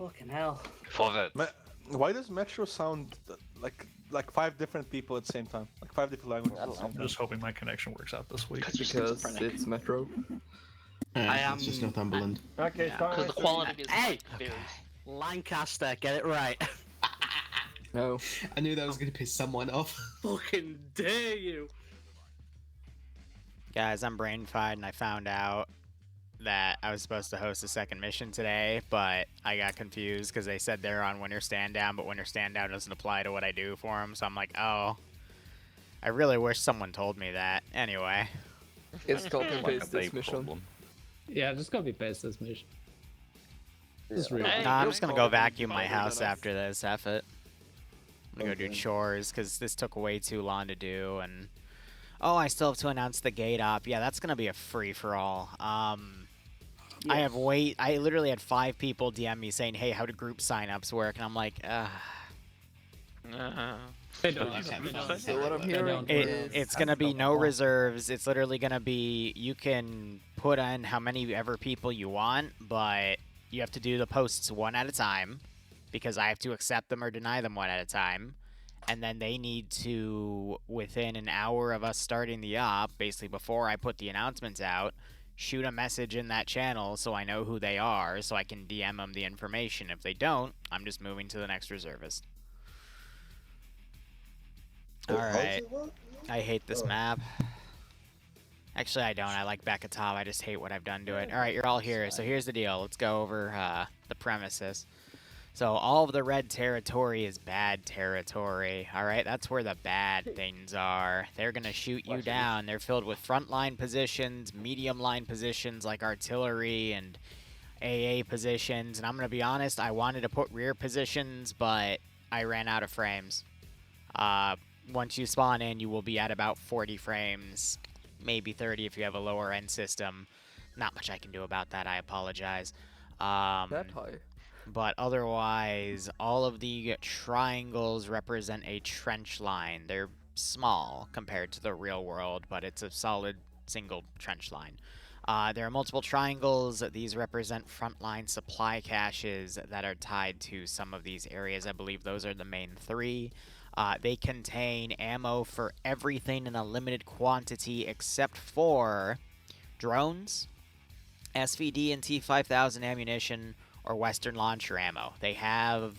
Fucking hell. VODS. Why does Metro sound like 5 different people at the same time? Like 5 different languages at the same I'm time. just hoping my connection works out this week. Because it's Metro. It's just Northumberland. Okay, Yeah. start Because the quality is Hey! varies. Lancaster, get it right. No. I knew that was going to piss someone off. Fucking dare you. Guys, I'm brain-fied and I found out that I was supposed to host a second mission today, but I got confused because they said they're on Winter Stand Down, but Winter Stand Down doesn't apply to what I do for them, so I'm like, oh. I really wish someone told me that. Anyway. It's copy and Like a paste this big mission. problem. Yeah, just copy paste this mission. Just real. Hey, Nah, I'm you'll just gonna probably go vacuum be my farther house than us. after this, F it. I'm gonna go do Okay. chores, because this took way too long to do, and... Oh, I still have to announce the gate op. Yeah, that's gonna be a free-for-all. I literally had 5 people DM me saying, hey, how do group signups work? And I'm like, They don't. So what I'm hearing is... it's gonna be no reserves. It's literally gonna be, you can put in how many ever people you want, but you have to do the posts one at a time, because I have to accept them or deny them one at a time. And then they need to, within an hour of us starting the op, basically before I put the announcements out, shoot a message in that channel so I know who they are, so I can DM them the information. If they don't, I'm just moving to the next reservist. Alright. I hate this map. Actually, I don't. I like back at top. I just hate what I've done to it. Alright, you're all here. So here's the deal. Let's go over the premises. So all of the red territory is bad territory. Alright, that's where the bad things are. They're going to shoot you down. They're filled with frontline positions, medium line positions like artillery and AA positions. And I'm going to be honest, I wanted to put rear positions, but I ran out of frames. Once you spawn in, you will be at about 40 frames, maybe 30 if you have a lower end system. Not much I can do about that, I apologize. That high. But otherwise, all of the triangles represent a trench line. They're small compared to the real world, but it's a solid single trench line. There are multiple triangles. These represent frontline supply caches that are tied to some of these areas. I believe those are the main 3. They contain ammo for everything in a limited quantity except for drones, SVD and T5000 ammunition, or Western launcher ammo. They have,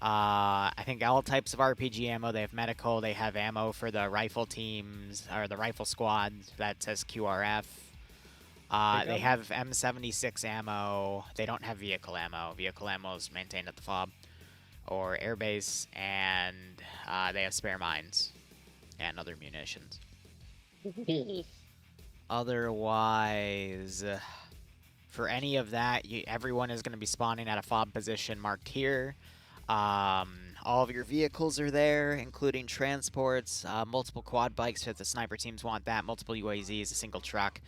I think, all types of RPG ammo. They have medical. They have ammo for the rifle teams, or the rifle squad that says QRF. They have M76 ammo. They don't have vehicle ammo. Vehicle ammo is maintained at the FOB or airbase, and they have spare mines and other munitions. Otherwise, for any of that, everyone is going to be spawning at a FOB position marked here. All of your vehicles are there, including transports, multiple quad bikes if the sniper teams want that, multiple UAZs, a single truck.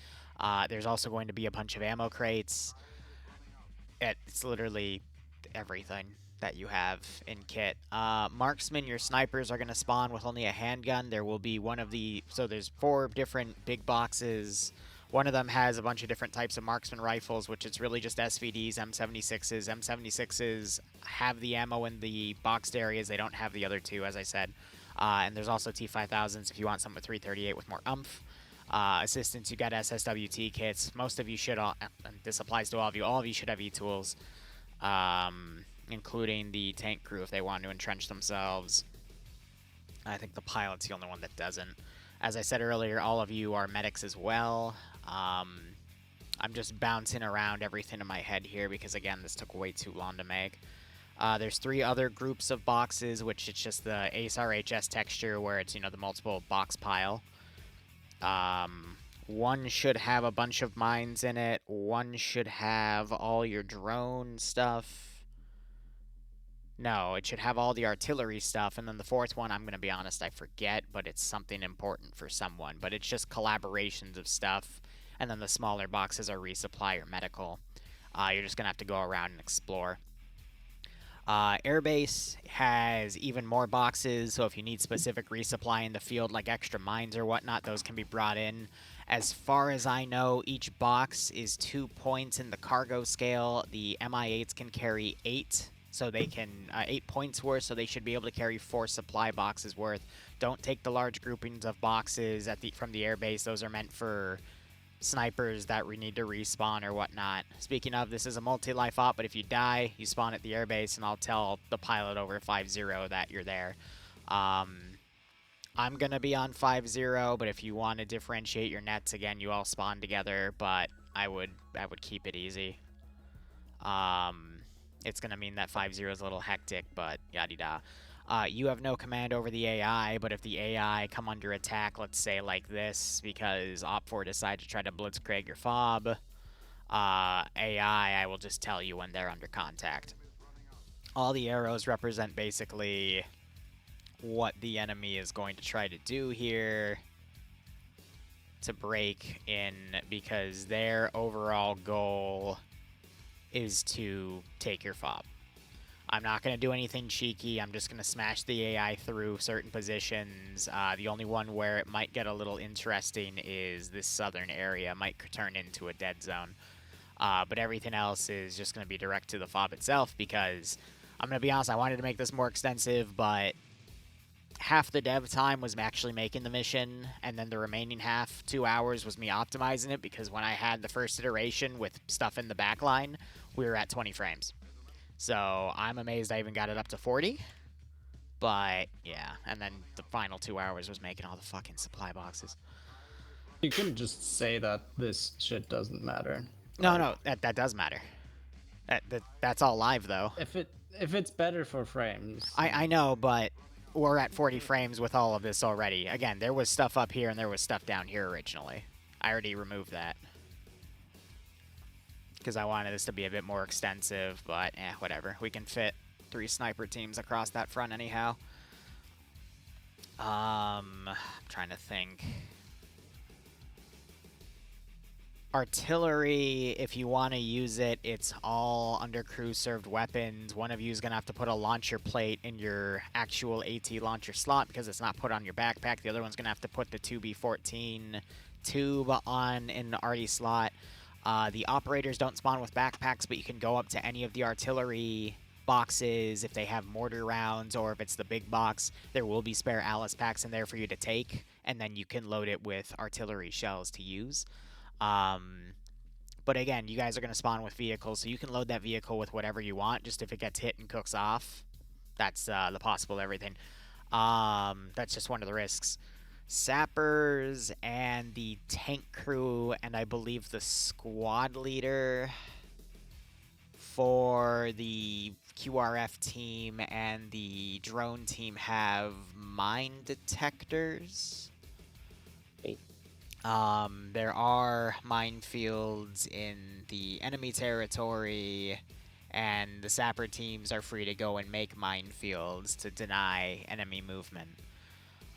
There's also going to be a bunch of ammo crates. It's literally everything that you have in kit. Marksman, your snipers are going to spawn with only a handgun. There will be one of the... So there's 4 different big boxes. One of them has a bunch of different types of marksman rifles, which is really just SVDs, M76s. M76s have the ammo in the boxed areas. They don't have the other 2, as I said. And there's also T5000s if you want something with 338 with more umph. Assistants, you got SSWT kits. Most of you should, and this applies to all of you should have E-tools. Including the tank crew if they want to entrench themselves. I think the pilot's the only one that doesn't. As I said earlier, all of you are medics as well. I'm just bouncing around everything in my head here because, again, this took way too long to make. There's 3 other groups of boxes, which it's just the Ace RHS texture where it's, the multiple box pile. One should have a bunch of mines in it. One should have all your drone stuff. No, it should have all the artillery stuff, and then the 4th one, I'm going to be honest, I forget, but it's something important for someone. But it's just collaborations of stuff, and then the smaller boxes are resupply or medical. You're just going to have to go around and explore. Airbase has even more boxes, so if you need specific resupply in the field, like extra mines or whatnot, those can be brought in. As far as I know, each box is 2 points in the cargo scale. The MI8s can carry 8, so they can 8 points worth, so they should be able to carry 4 supply boxes worth. Don't take the large groupings of boxes from the airbase. Those are meant for snipers that we need to respawn or whatnot. Speaking of, this is a multi-life op, but if you die, you spawn at the airbase, and I'll tell the pilot over 5-0 that you're there. I'm going to be on 5-0, but if you want to differentiate your nets, again, you all spawn together, but I would keep it easy. It's going to mean that 5-0 is a little hectic, but yada-da. You have no command over the AI, but if the AI come under attack, let's say like this, because Op4 decide to try to blitzkrieg your fob, AI, I will just tell you when they're under contact. All the arrows represent basically what the enemy is going to try to do here to break in, because their overall goal is to take your fob. I'm not going to do anything cheeky. I'm just going to smash the AI through certain positions. The only one where it might get a little interesting is this southern area. Might turn into a dead zone. But everything else is just going to be direct to the fob itself, because I'm going to be honest, I wanted to make this more extensive, but half the dev time was actually making the mission, and then the remaining half, 2 hours, was me optimizing it, because when I had the first iteration with stuff in the backline, we were at 20 frames. So I'm amazed I even got it up to 40. But yeah, and then the final 2 hours was making all the fucking supply boxes. You couldn't just say that this shit doesn't matter. No, that does matter. That's all live though. If it's better for frames. I know, but we're at 40 frames with all of this already. Again, there was stuff up here and there was stuff down here originally. I already removed that, because I wanted this to be a bit more extensive, but whatever. We can fit 3 sniper teams across that front anyhow. I'm trying to think. Artillery, if you want to use it, it's all under crew served weapons. One of you is going to have to put a launcher plate in your actual AT launcher slot, because it's not put on your backpack. The other one's going to have to put the 2B14 tube on in the arty slot. The operators don't spawn with backpacks, but you can go up to any of the artillery boxes if they have mortar rounds, or if it's the big box, there will be spare Alice packs in there for you to take, and then you can load it with artillery shells to use. But again, you guys are going to spawn with vehicles, so you can load that vehicle with whatever you want. Just if it gets hit and cooks off, that's the possible everything. That's just one of the risks. Sappers and the tank crew, and I believe the squad leader for the QRF team and the drone team have mine detectors. There are minefields in the enemy territory, and the sapper teams are free to go and make minefields to deny enemy movement.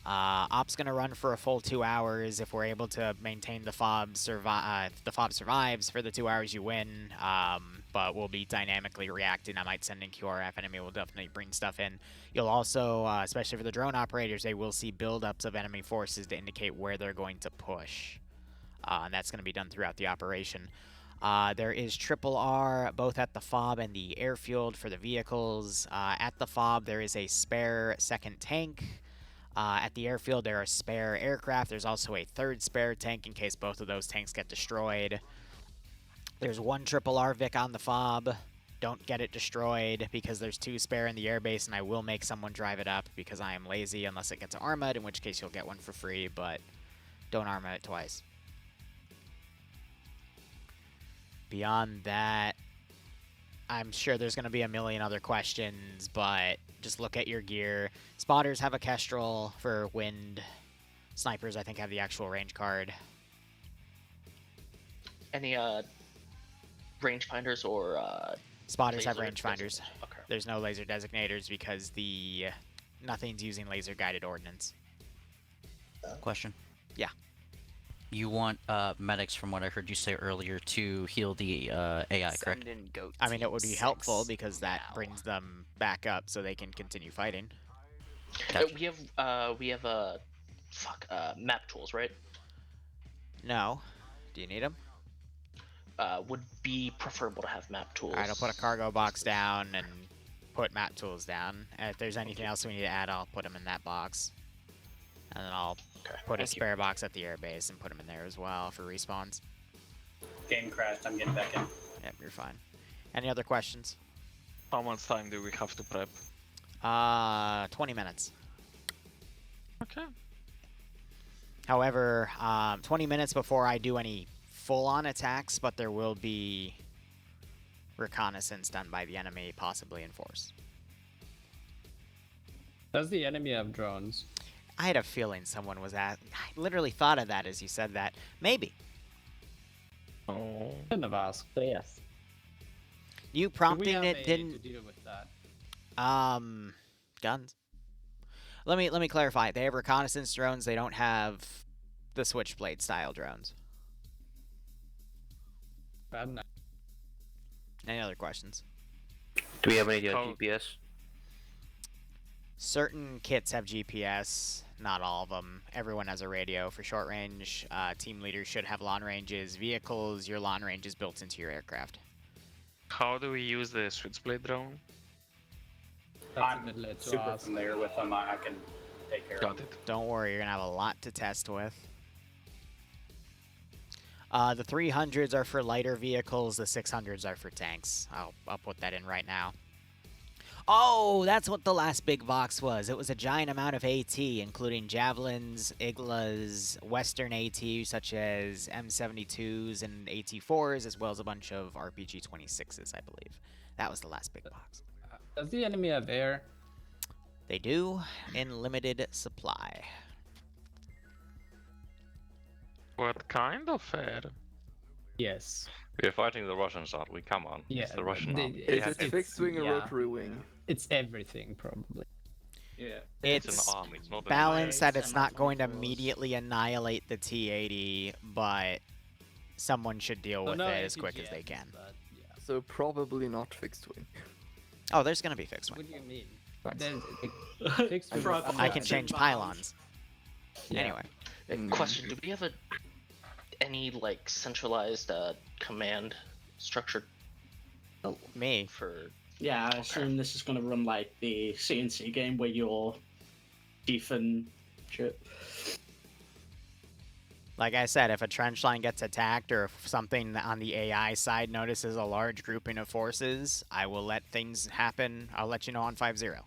Op's gonna run for a full 2 hours. If we're able to maintain the fob survives for the 2 hours, you win. But we'll be dynamically reacting. I might send in QRF. Enemy will definitely bring stuff in. You'll also, especially for the drone operators, they will see buildups of enemy forces to indicate where they're going to push. And that's going to be done throughout the operation. There is triple R, both at the FOB and the airfield for the vehicles. At the FOB, there is a spare second tank. At the airfield, there are spare aircraft. There's also a third spare tank in case both of those tanks get destroyed. There's 1 triple R Vic on the FOB. Don't get it destroyed, because there's 2 spare in the airbase, and I will make someone drive it up because I am lazy unless it gets armored, in which case you'll get one for free, but don't armor it twice. Beyond that, I'm sure there's going to be a million other questions, but just look at your gear. Spotters have a Kestrel for wind. Snipers, I think, have the actual range card. Any rangefinders or Spotters have rangefinders. Okay. There's no laser designators because nothing's using laser guided ordnance. Question. Yeah. You want medics, from what I heard you say earlier, to heal the AI, correct? I mean, it would be helpful because that brings them back up so they can continue fighting. Gotcha. We have map tools, right? No. Do you need them? Would be preferable to have map tools. Alright, I'll put a cargo box down and put map tools down. And if there's anything else we need to add, I'll put them in that box. And then I'll put a spare box at the airbase and put them in there as well for respawns. Game crashed, I'm getting back in. Yep, you're fine. Any other questions? How much time do we have to prep? 20 minutes. Okay. However, 20 minutes before I do any full-on attacks, but there will be reconnaissance done by the enemy, possibly in force. Does the enemy have drones? I had a feeling someone was at. I literally thought of that as you said that. Maybe. Oh. Shouldn't have asked. So yes. You Do we prompting have it a didn't. to deal with that? Guns. Let me clarify. They have reconnaissance drones. They don't have the switchblade style drones. Bad enough. Any other questions? Do we have any GPS? Certain kits have GPS, not all of them. Everyone has a radio for short range. Team leaders should have long ranges. Vehicles, your long range is built into your aircraft. How do we use the switchblade drone? I'm super familiar with them. I can take care of them. Don't worry, you're going to have a lot to test with. The 300s are for lighter vehicles. The 600s are for tanks. I'll put that in right now. Oh, that's what the last big box was. It was a giant amount of AT, including javelins, Iglas, Western AT, such as M72s and AT4s, as well as a bunch of RPG-26s, I believe. That was the last big box. Does the enemy have air? They do, in limited supply. What kind of air? Yes. We're fighting the Russians, aren't we? Come on. Yeah. It's the Russian army. Is it fixed wing or rotary wing? It's everything, probably. Yeah. It's an army, it's not an balanced that it's not going to immediately annihilate the T-80, but someone should deal with it as quick as they can. But, yeah. So probably not fixed wing. Oh, there's going to be fixed What wing. do you mean? Nice. Fixed wing- I can change pylons. Yeah. Anyway. Question: do we have any like centralized command structure? Me. For Yeah, I assume this is going to run like the CNC game where you're chief and shit. Like I said, if a trench line gets attacked or if something on the AI side notices a large grouping of forces, I will let things happen. I'll let you know on 5-0.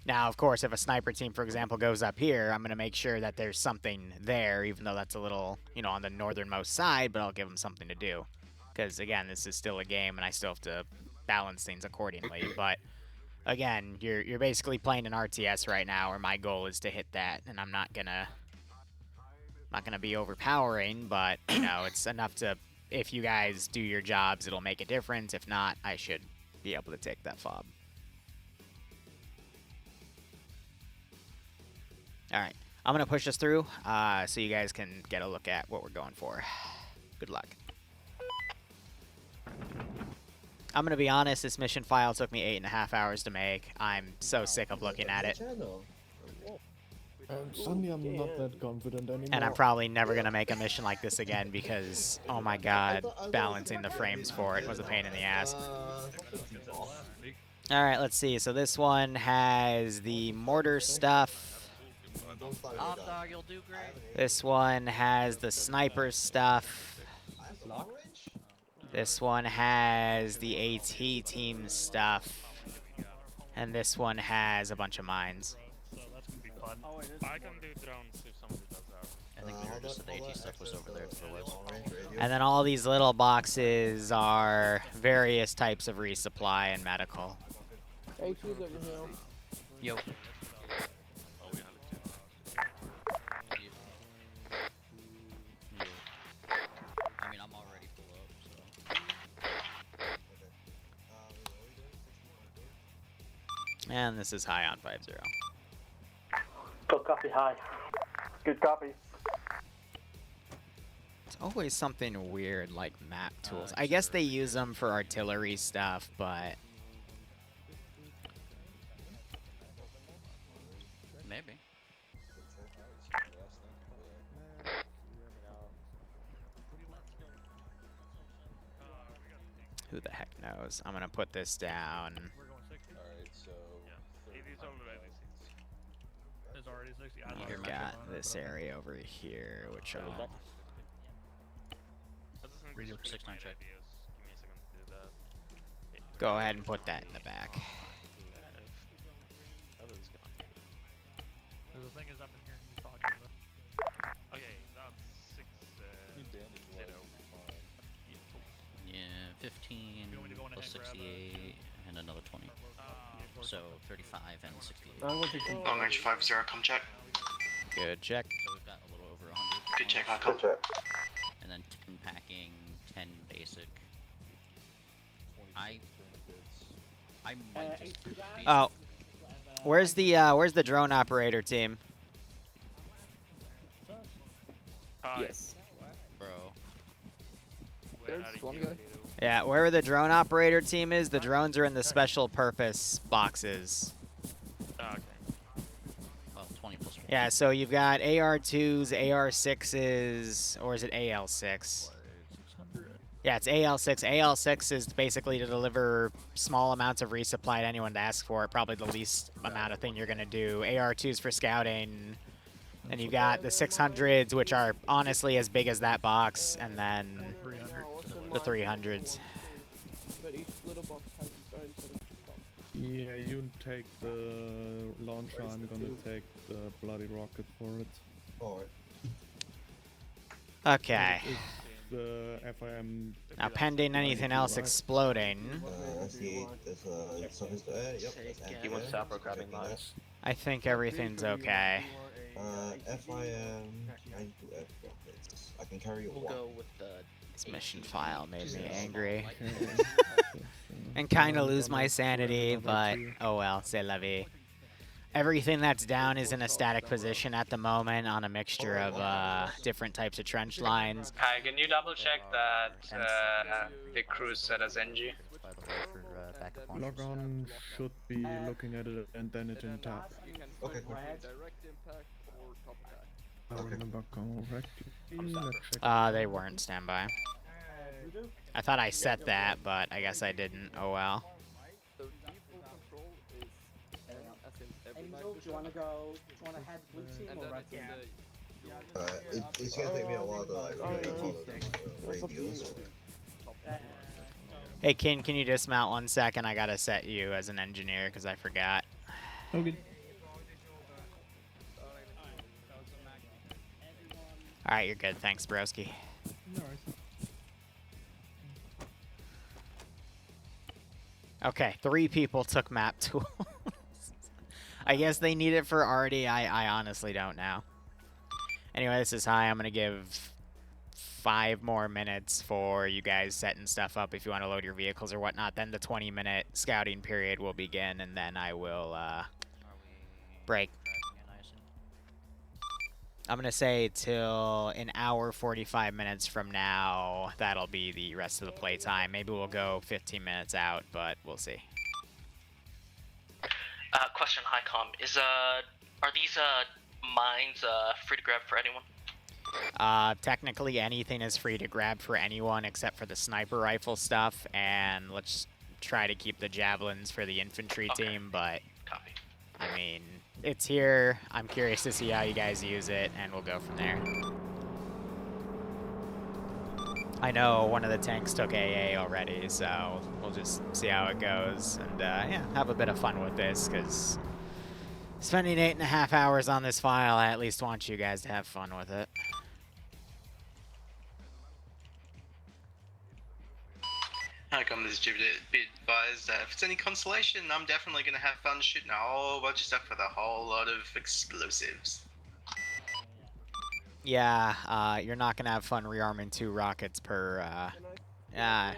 Now, of course, if a sniper team, for example, goes up here, I'm going to make sure that there's something there, even though that's a little, you know, on the northernmost side, but I'll give them something to do. Because, again, this is still a game, and I still have to balance things accordingly. But, again, you're basically playing an RTS right now, where my goal is to hit that, and I'm not going to be overpowering, but, you know, it's enough to, if you guys do your jobs, it'll make a difference. If not, I should be able to take that fob. Alright, I'm going to push this through so you guys can get a look at what we're going for. Good luck. I'm going to be honest, this mission file took me 8.5 hours to make. I'm so sick of looking at it. Suddenly I'm not that confident anymore. And I'm probably never going to make a mission like this again because, oh my god, balancing the frames for it was a pain in the ass. Alright, let's see. So this one has the mortar stuff. You'll do great. This one has the sniper stuff. This one has the AT team stuff. And this one has a bunch of mines. So that's gonna be fun. I can do drones if somebody does that. I think Liru just said the AT stuff was over there to the left. And then all these little boxes are various types of resupply and medical. Yo. I mean, I'm already full up, so. And this is high on 5-0. Good copy, high. Good copy. It's always something weird like map tools. I guess they use them for artillery stuff, but Maybe. Who the heck knows? I'm gonna put this down. There's already 60. I've got this area over here, which I'll... Radio 69 check. Go ahead and put that in the back. The thing is, I've been hearing you talking about. Okay, that's 6 0. Yeah, 15 plus 68 and another 20. So 35 and 68. Long range 5-0, come check. Good check. So we've got a little over 100. Good check, I come. And then 10 packing, 10 basic. I might just be Oh, where's the drone operator team? Yes. bro. There's one guy. Yeah, wherever the drone operator team is, the drones are in the special purpose boxes. Okay. Oh, 20 plus 1. Yeah, so you've got AR2s, AR6s, or is it AL6? Yeah, it's AL6. AL6 is basically to deliver small amounts of resupply to anyone to ask for it. Probably the least amount of thing you're going to do. AR2s for scouting. And you got the 600s, which are honestly as big as that box. And then the 300s. Yeah, you take the launcher, I'm gonna take the bloody rocket for it. Alright. Okay. The FIM... Now, pending anything else exploding, I see there's something to air, yep. He wants to stop grabbing mines. I think everything's okay. FIM, I do F rockets. I can carry We'll one. go with the This mission file made me angry. And kind of lose my sanity, but oh well, c'est la vie. Everything that's down is in a static position at the moment on a mixture of different types of trench lines. Hi, can you double check that the crew set as NG? Log on should be looking at it and then it in tab. Okay, cool. I remember correctly. Let's check. They weren't standby. I thought I set that, but I guess I didn't. Oh well. Angel, do you want to go? Do you want to head blue team or red team? It's gonna take me a while to like radios. Hey, Ken, can you dismount 1 second? I gotta set you as an engineer because I forgot. Okay. All right, you're good. Thanks, broski. No worries. Okay, 3 people took map tools. I guess they need it for Artie. I honestly don't know. Anyway, this is high. I'm going to give 5 more minutes for you guys setting stuff up if you want to load your vehicles or whatnot. Then the 20-minute scouting period will begin, and then I will break. I'm going to say till an hour, 45 minutes from now, that'll be the rest of the playtime. Maybe we'll go 15 minutes out, but we'll see. Question, Highcom, are these mines free to grab for anyone? Technically anything is free to grab for anyone except for the sniper rifle stuff, and let's try to keep the javelins for the infantry team, but Copy. I mean, it's here. I'm curious to see how you guys use it, and we'll go from there. I know one of the tanks took AA already, so we'll just see how it goes, and yeah, have a bit of fun with this, because spending 8.5 hours on this file, I at least want you guys to have fun with it. Hi, come this Jupiter. Be advised that if it's any consolation, I'm definitely gonna have fun shooting a whole bunch of stuff with a whole lot of explosives. Yeah, you're not gonna have fun rearming 2 rockets per, yeah.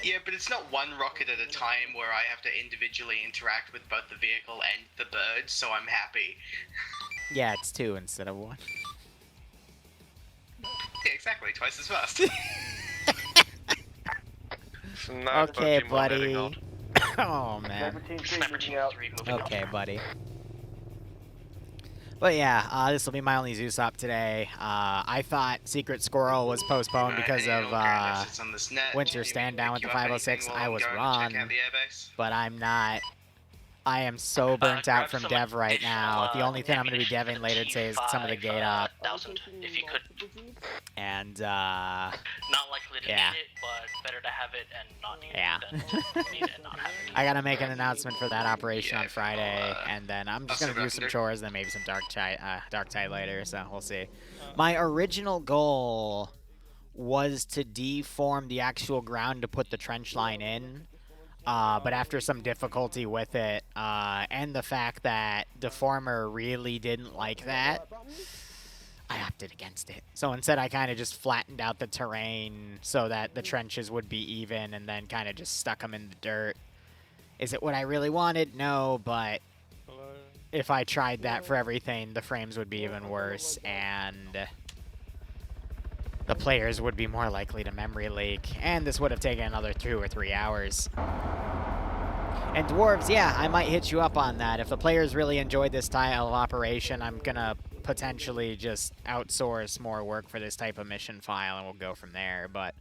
Yeah, but it's not one rocket at a time where I have to individually interact with both the vehicle and the bird, so I'm happy. Yeah, it's 2 instead of 1. Yeah, exactly, twice as fast. Okay, buddy. Oh, man. Sniper team 3 moving Okay, buddy. But yeah, this will be my only Zeus op today. I thought Secret Squirrel was postponed because of Winter Stand Down with the 506. I was wrong, but I'm not. I am so burnt out from dev right now. The only thing I'm going to be deving later today is some of the gate op. 1,000 if you could. And not likely to need it, but better to have it and not need it than need it and not have it. I gotta make an announcement for that operation on Friday, and then I'm just gonna do some chores, then maybe some dark tide later. So we'll see. My original goal was to deform the actual ground to put the trench line in, but after some difficulty with it, and the fact that Deformer really didn't like that, I opted against it. So instead I kind of just flattened out the terrain so that the trenches would be even, and then kind of just stuck them in the dirt. Is it what I really wanted? No, but if I tried that for everything, the frames would be even worse, and the players would be more likely to memory leak, and this would have taken another 2 or 3 hours. And Dwarves, yeah, I might hit you up on that. If the players really enjoyed this style of operation, I'm gonna potentially just outsource more work for this type of mission file, and we'll go from there, but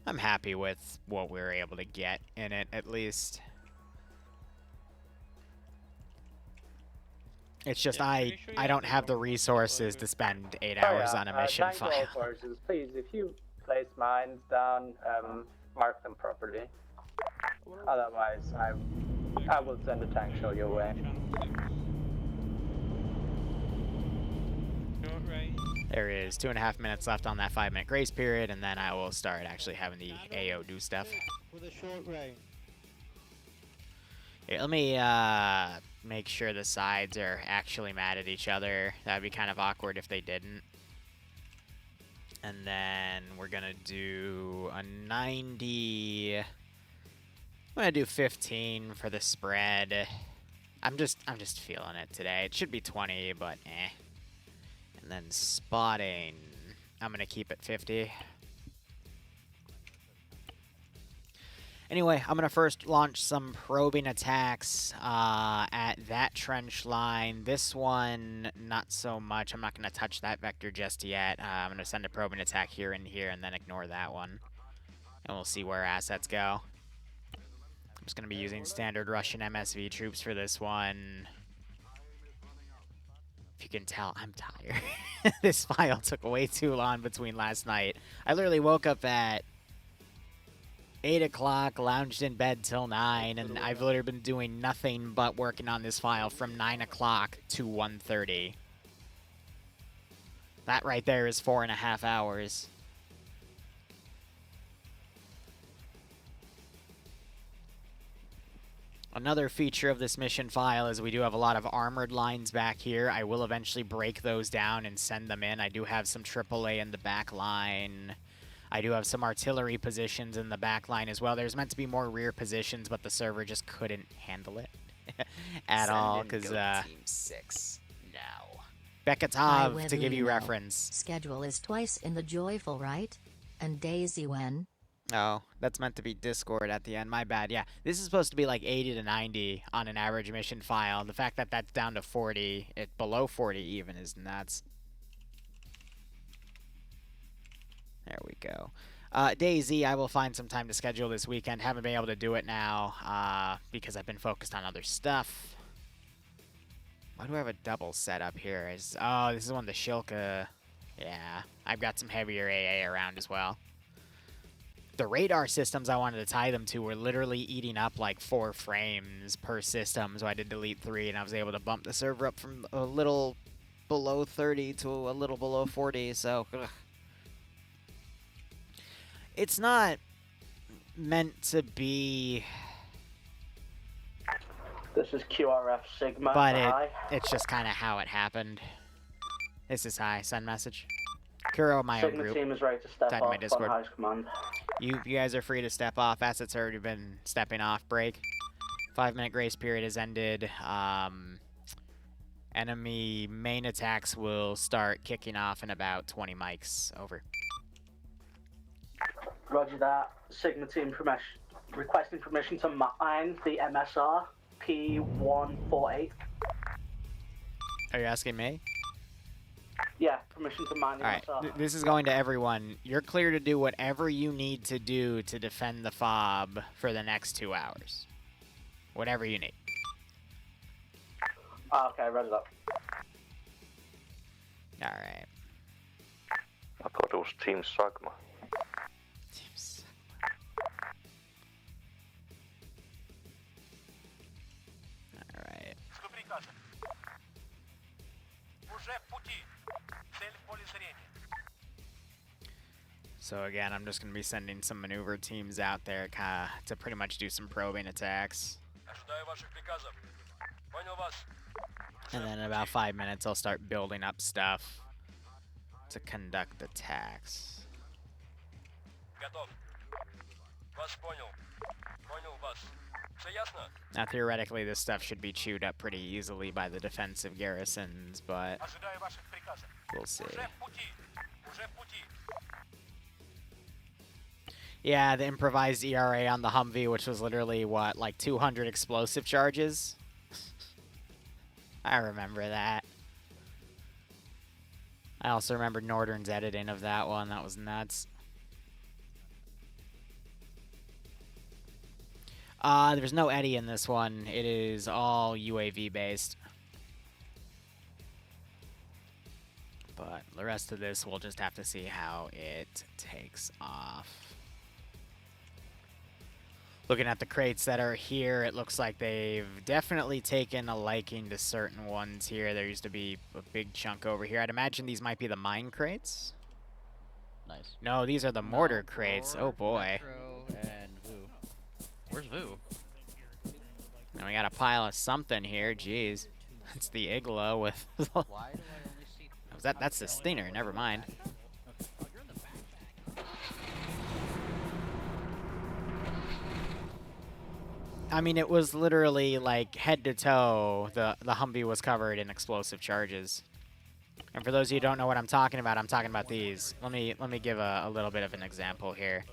I'm happy with what we were able to get in it, at least. It's just I don't have the resources to spend 8 hours on a mission file. Forces, please, if you place mines down, mark them properly. Otherwise, I will send a tank show your way. There is 2.5 minutes left on that 5-minute grace period, and then I will start actually having the AO do stuff. With a short range. Here, let me make sure the sides are actually mad at each other. That'd be kind of awkward if they didn't. And then we're gonna do a 90. I'm gonna do 15 for the spread. I'm just feeling it today. It should be 20, but eh. And then spotting, I'm gonna keep it 50. Anyway, I'm going to first launch some probing attacks at that trench line. This one, not so much. I'm not going to touch that vector just yet. I'm going to send a probing attack here and here and then ignore that one. And we'll see where assets go. I'm just going to be using standard Russian MSV troops for this one. If you can tell, I'm tired. This file took way too long between last night. I literally woke up at 8 o'clock, lounged in bed till 9, and I've literally been doing nothing but working on this file from 9 o'clock to 1:30. That right there is 4.5 hours. Another feature of this mission file is we do have a lot of armored lines back here. I will eventually break those down and send them in. I do have some AAA in the back line. I do have some artillery positions in the back line as well. There's meant to be more rear positions, but the server just couldn't handle it at all, because Team 6 now. Bekatov, to give you reference. Schedule is twice in the joyful, right? And Daisy when? Oh, that's meant to be Discord at the end. My bad. Yeah, this is supposed to be like 80 to 90 on an average mission file. The fact that that's down to 40, below 40 even, is nuts. There we go. DayZ, I will find some time to schedule this weekend. Haven't been able to do it now because I've been focused on other stuff. Why do I have a double set up here? Oh, this is one of the Shilka. Yeah, I've got some heavier AA around as well. The radar systems I wanted to tie them to were literally eating up like 4 frames per system, so I did delete 3, and I was able to bump the server up from a little below 30 to a little below 40, so... Ugh. It's not meant to be... This is QRF Sigma. But it's just kind of how it happened. This is hi, send message. Kuro, my own Sigma group. team is ready to step Tied to my off Discord. on highest command. You guys are free to step off. Assets already been stepping off. Break. 5-minute grace period has ended. Enemy main attacks will start kicking off in about 20 mics. Over. Roger that. Sigma team requesting permission to mine the MSR P148. Are you asking me? Yeah, permission to mine the Alright, MSR. this is going to everyone. You're clear to do whatever you need to do to defend the fob for the next 2 hours. Whatever you need. Okay, read it up. Alright. I thought it was Team Sagma. Team Sigma. Alright. So again, I'm just going to be sending some maneuver teams out there to pretty much do some probing attacks. And then in about 5 minutes, I'll start building up stuff to conduct attacks. Now, theoretically, this stuff should be chewed up pretty easily by the defensive garrisons, but we'll see. Yeah, the improvised ERA on the Humvee, which was literally, what, like 200 explosive charges? I remember that. I also remember Northern's editing of that one. That was nuts. There's no Eddie in this one. It is all UAV based. But the rest of this, we'll just have to see how it takes off. Looking at the crates that are here, it looks like they've definitely taken a liking to certain ones here. There used to be a big chunk over here. I'd imagine these might be the mine crates. Nice. No, these are the mortar crates. Oh boy. Metro and Vu. Where's Vu? And we got a pile of something here. Jeez. It's the igloo with... Why do I only see... That's the Stinger. Never mind. I mean, it was literally like head to toe. The Humvee was covered in explosive charges. And for those of you who don't know what I'm talking about these. Let me give a little bit of an example here.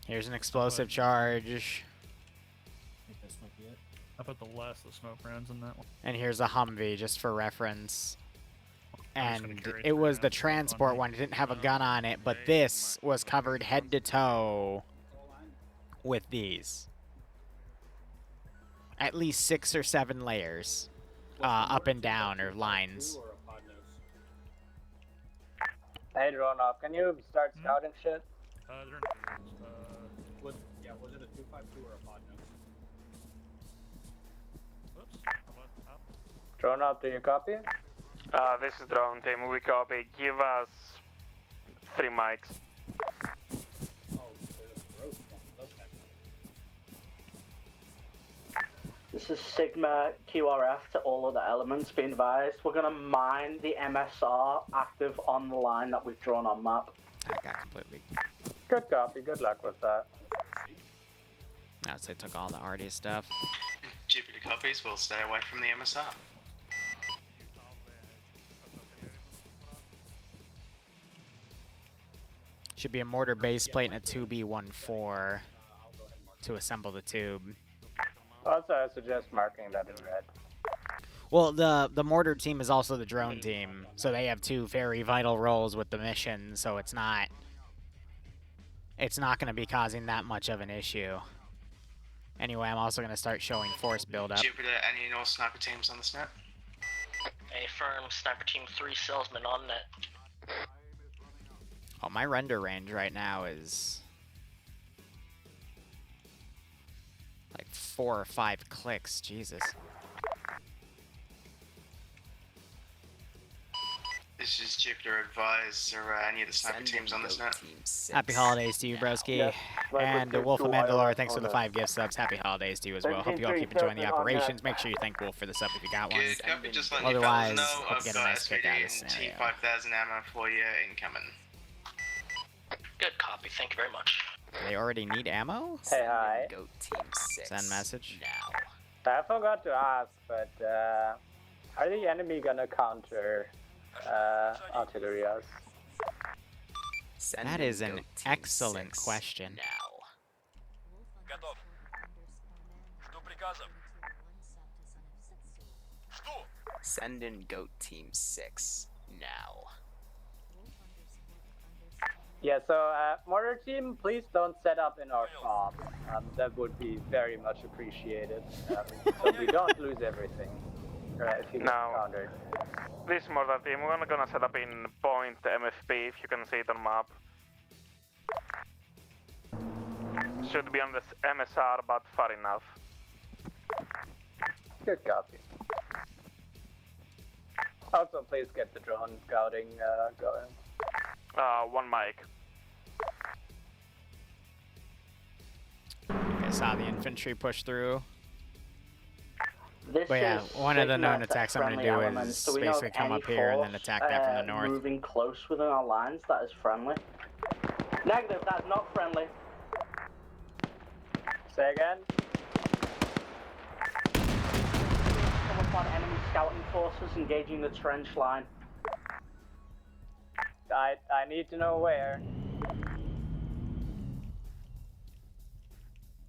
Here's an explosive charge. I put the last of the smoke rounds in that one. And here's a Humvee, just for reference. And carry it was the rounds transport one. It didn't have a gun on it, but this was covered head to toe with these. At least 6 or 7 layers, up and down, or lines. Hey, Ronald, can you start scouting shit? Was it a 252 or a pod nose? Oops. Ronald, do you copy? This is drone team. We copy. Give us 3 mics. This is Sigma QRF to all of the elements. Be advised, we're going to mine the MSR active on the line that we've drawn on map. I got completely... Good copy. Good luck with that. I would say took all the arty stuff. Jupiter copies, we'll stay away from the MSR. Should be a mortar base plate and a 2B14 to assemble the tube. Also, I suggest marking that in red. Well, the mortar team is also the drone team, so they have 2 very vital roles with the mission, so it's not going to be causing that much of an issue. Anyway, I'm also going to start showing force buildup. Jupiter, any North sniper teams on the net? A firm sniper team 3 salesman on net. Oh, my render range right now is like 4 or 5 clicks. Jesus. This is Jupiter advise or any of the sniper teams on this net. Happy holidays to you, broski. Yes, And Wolf of Mandalore, thanks for the 5 gift subs. Happy holidays to you as well. Hope you all keep enjoying the operations. Make sure you thank Wolf for the sub if you got one. Good copy, just letting Otherwise, you fellas know hope I've you get a got nice kick out of SVD this and scenario. T5000 ammo for you incoming. Good copy. Thank you very much. They already need ammo? Hey, hi. Go Team 6. Send message. Now. I forgot to ask, but are the enemy gonna counter artillery us? That is an excellent question. Now. Send in Goat Team 6 now. Yeah, so Mortar Team, please don't set up in our farm. That would be very much appreciated. So we don't lose everything if you get countered. This Mortar Team, we're gonna set up in point MFP if you can see it on map. Should be on this MSR, but far enough. Good copy. Also, please get the drone scouting going. One mic. I saw the infantry push through. This But yeah, is one of the known Sigma attacks I'm going to friendly do elements. is Do we know basically of come any up here and then force, attack that from the north. Moving close within our lines, that is friendly. Negative, that's not friendly. Say again? Come upon enemy scouting forces engaging the trench line. I need to know where.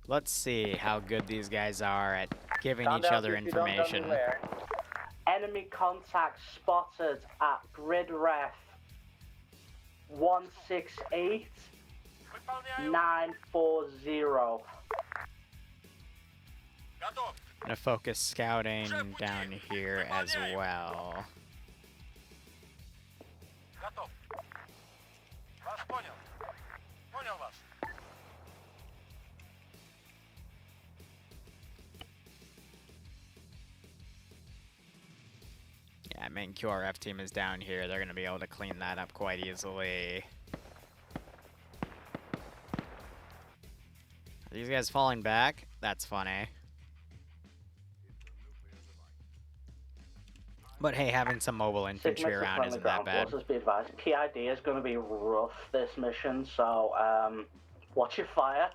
Let's see how good these guys are at giving Found each out other if you don't tell me information. where. Enemy contact spotted at grid ref 168940. I'm gonna focus scouting down here as well. Yeah, main QRF team is down here. They're gonna be able to clean that up quite easily. Are these guys falling back? That's funny. But hey, having some mobile infantry Sigma to around friendly isn't that ground bad. forces, be advised. PID is going to be rough this mission, so watch your fire.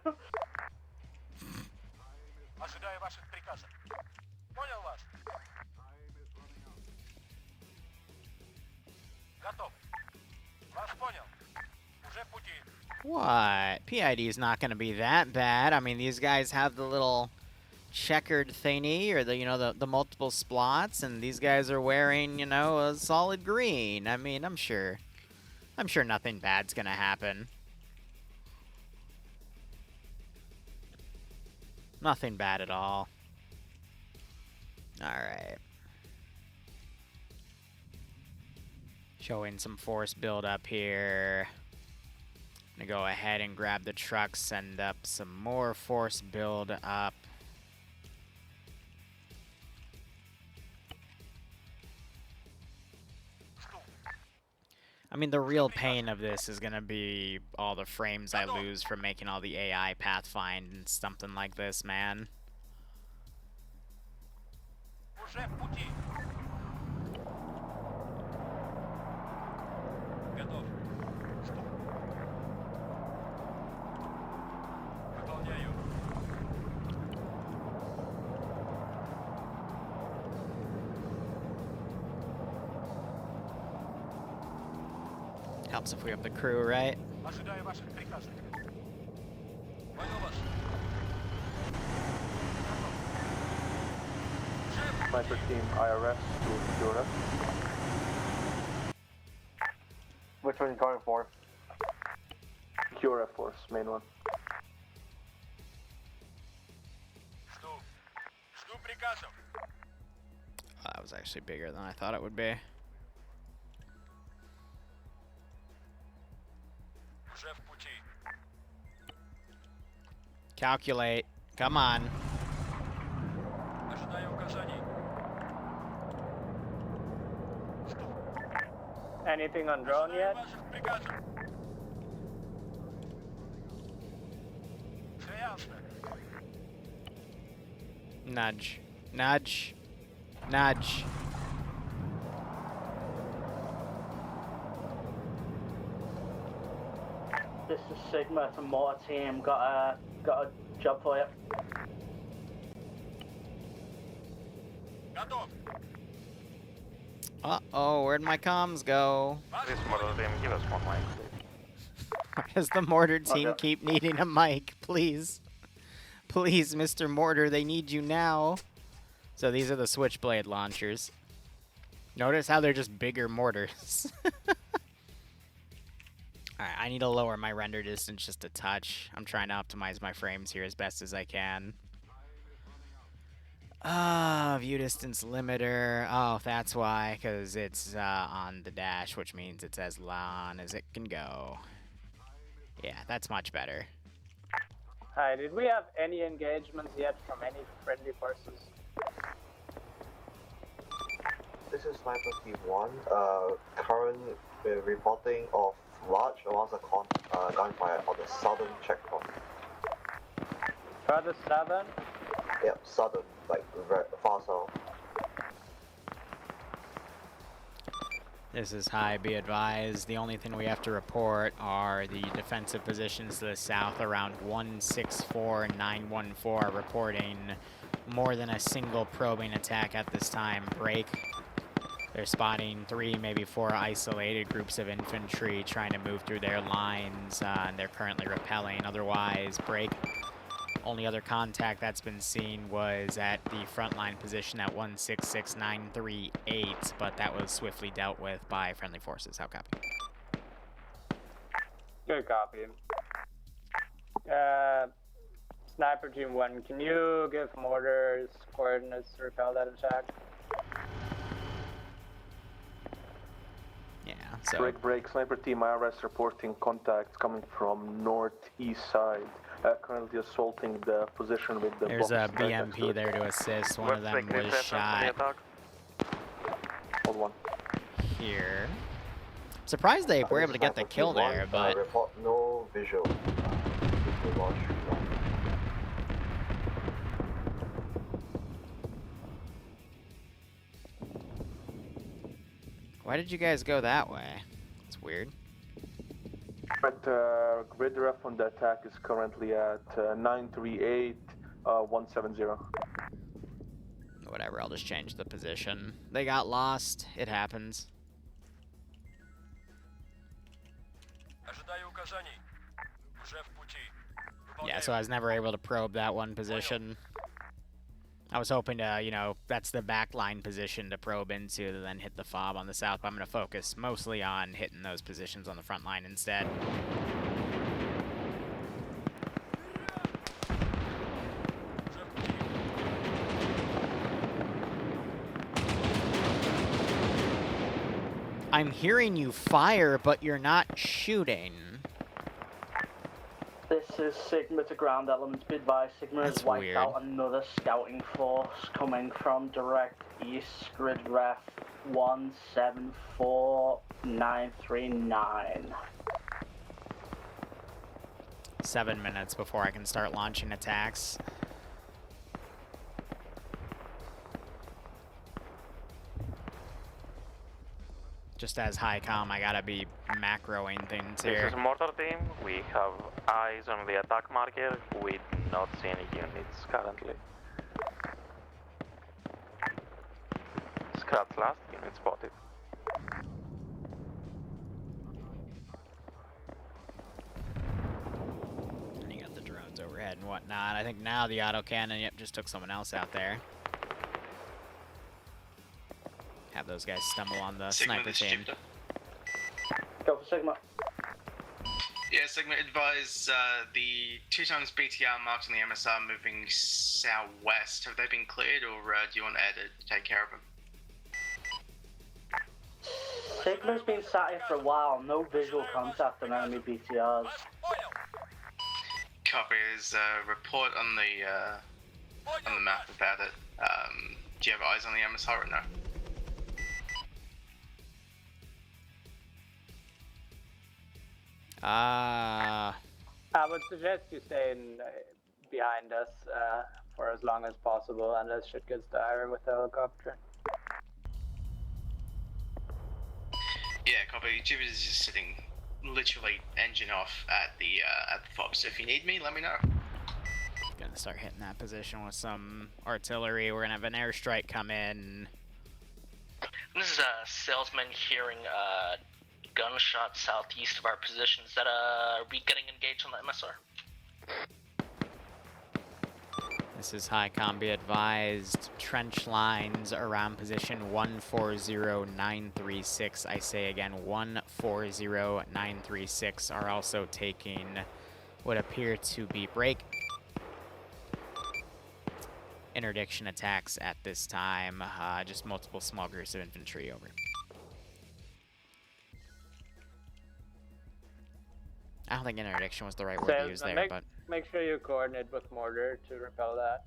What? PID is not going to be that bad. I mean, these guys have the little checkered thingy, or the multiple splots, and these guys are wearing, a solid green. I mean, I'm sure nothing bad's going to happen. Nothing bad at all. All right. Showing some force build up here. I'm gonna go ahead and grab the truck, send up some more force build up. I mean, the real pain of this is gonna be all the frames I lose from making all the AI pathfind and something like this, man. Helps if we have the crew, right? Sniper team IRS to Europe. Which one are you going for? QRF force, main one. Oh, that was actually bigger than I thought it would be. Calculate. Come on. Anything on drone yet? Nudge. Nudge. Nudge. This is Sigma to Mortar Team. Got a job for you. Uh-oh, where'd my comms go? This Mortar Team, give us one mic, please. Why does the Mortar team keep needing a mic? Please. Please, Mr. Mortar, they need you now. So these are the Switchblade launchers. Notice how they're just bigger mortars. Alright, I need to lower my render distance just a touch. I'm trying to optimize my frames here as best as I can. View distance limiter. Oh, that's why, because it's on the dash, which means it's as long as it can go. Yeah, that's much better. Hi, did we have any engagements yet from any friendly forces? This is Sniper Team 1. Current reporting of large amounts of gunfire on the southern checkpoint. Further southern? Yep, southern, like far south. This is high, be advised. The only thing we have to report are the defensive positions to the south around 164 and 914 reporting more than a single probing attack at this time. Break. They're spotting 3, maybe 4 isolated groups of infantry trying to move through their lines, and they're currently repelling. Otherwise, break. Only other contact that's been seen was at the frontline position at 166938, but that was swiftly dealt with by friendly forces. How copy? Good copy. Sniper Team 1, can you give mortars coordinates to repel that attack? Yeah, so... Break. Sniper Team IRS reporting contacts coming from northeast side. Currently assaulting the position with the... There's a BMP there to assist. One of them was shot. Hold one. Here. Surprised they were able to get the kill there, but... Report no visual. Why did you guys go that way? It's weird. But grid ref on the attack is currently at 938-170. Whatever, I'll just change the position. They got lost. It happens. Yeah, so I was never able to probe that one position. I was hoping to, you know, that's the backline position to probe into, to then hit the fob on the south, but I'm going to focus mostly on hitting those positions on the front line instead. I'm hearing you fire, but you're not shooting. This is Sigma to ground elements. Be advised, Sigma has wiped weird. out another scouting force coming from direct east, grid ref 174939. 7 minutes before I can start launching attacks. Just as high comm, I gotta be macroing things here. This is Mortar Team. We have eyes on the attack marker. We do not see any units currently. Scratch last, unit spotted. And you got the drones overhead and whatnot. I think now the autocannon, yep, just took someone else out there. Have those guys stumble on the sniper team. Go for Sigma. Yeah, Sigma, advise the 2x BTR marked on the MSR moving southwest. Have they been cleared, or do you want Ed to take care of them? Sigma's been sat here for a while. No visual contact on enemy BTRs. Copy. There's a report on the map about it. Do you have eyes on the MSR or no? I would suggest you stay behind us for as long as possible, unless shit gets dire with the helicopter. Yeah, copy. Jupiter's just sitting, literally engine off at the fob. So if you need me, let me know. Gonna start hitting that position with some artillery. We're gonna have an airstrike come in. This is a salesman hearing gunshot southeast of our positions. That are we getting engaged on the MSR? This is Highcom. Be advised, trench lines around position 140936. I say again, 140936 are also taking what appear to be break interdiction attacks at this time. Just multiple small groups of infantry over. I don't think interdiction was the right word to use there, but make sure you coordinate with mortar to repel that.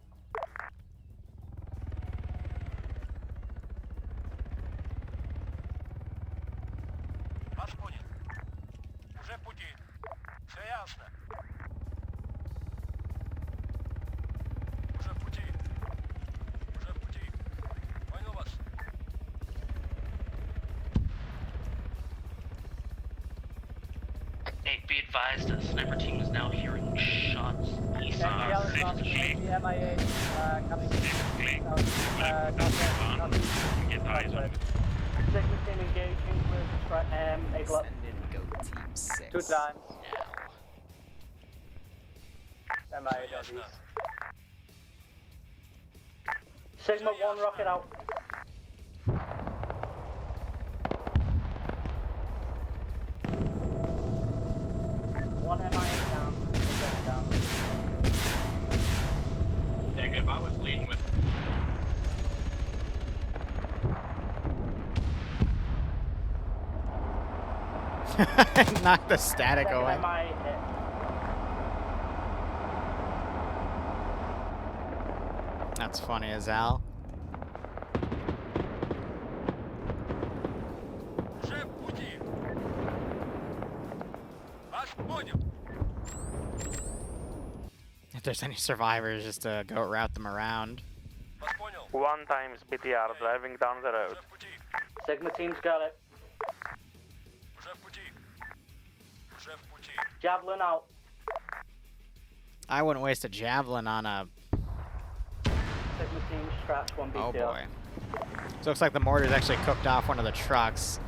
Hey, be advised, the sniper team is now hearing shots east of our position. MIA coming. Get eyes on Sigma team engaging with Eagle. Send in goat team 6. 2 times. Now. MIA W's. Sigma 1 rocket out. One MIA down. Negative, I was leading with. knock the static Second away. MIA hit. That's funny as hell. If there's any survivors, just to go route them around. 1 times BTR driving down the road. Sigma team's got it. Javelin out. I wouldn't waste a javelin on a... Sigma team scratch 1 BTR. Oh boy. So it looks like the mortars actually cooked off one of the trucks.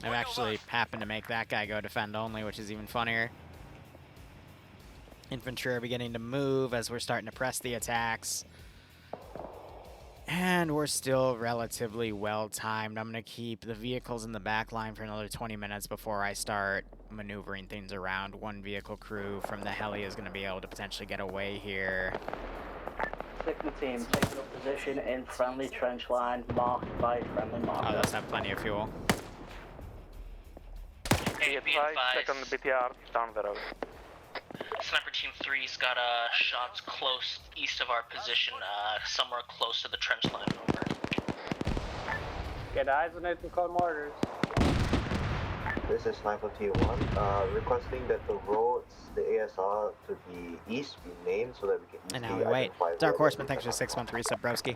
I've actually happened to make that guy go defend only, which is even funnier. Infantry are beginning to move as we're starting to press the attacks. And we're still relatively well timed. I'm going to keep the vehicles in the back line for another 20 minutes before I start maneuvering things around. 1 vehicle crew from the heli is going to be able to potentially get away here. Sigma team taking up position in friendly trench line marked by friendly marker. Oh, those have plenty of fuel. Hey, be advised. Second BTR down the road. Sniper Team 3's got shots close east of our position, somewhere close to the trench line. Over. Get eyes on it and call mortars. This is Sniper T1, requesting that the roads, the ASR to the east be named so that we can And easily now we wait. identify Dark where Horseman, thanks for 613 sub, broski.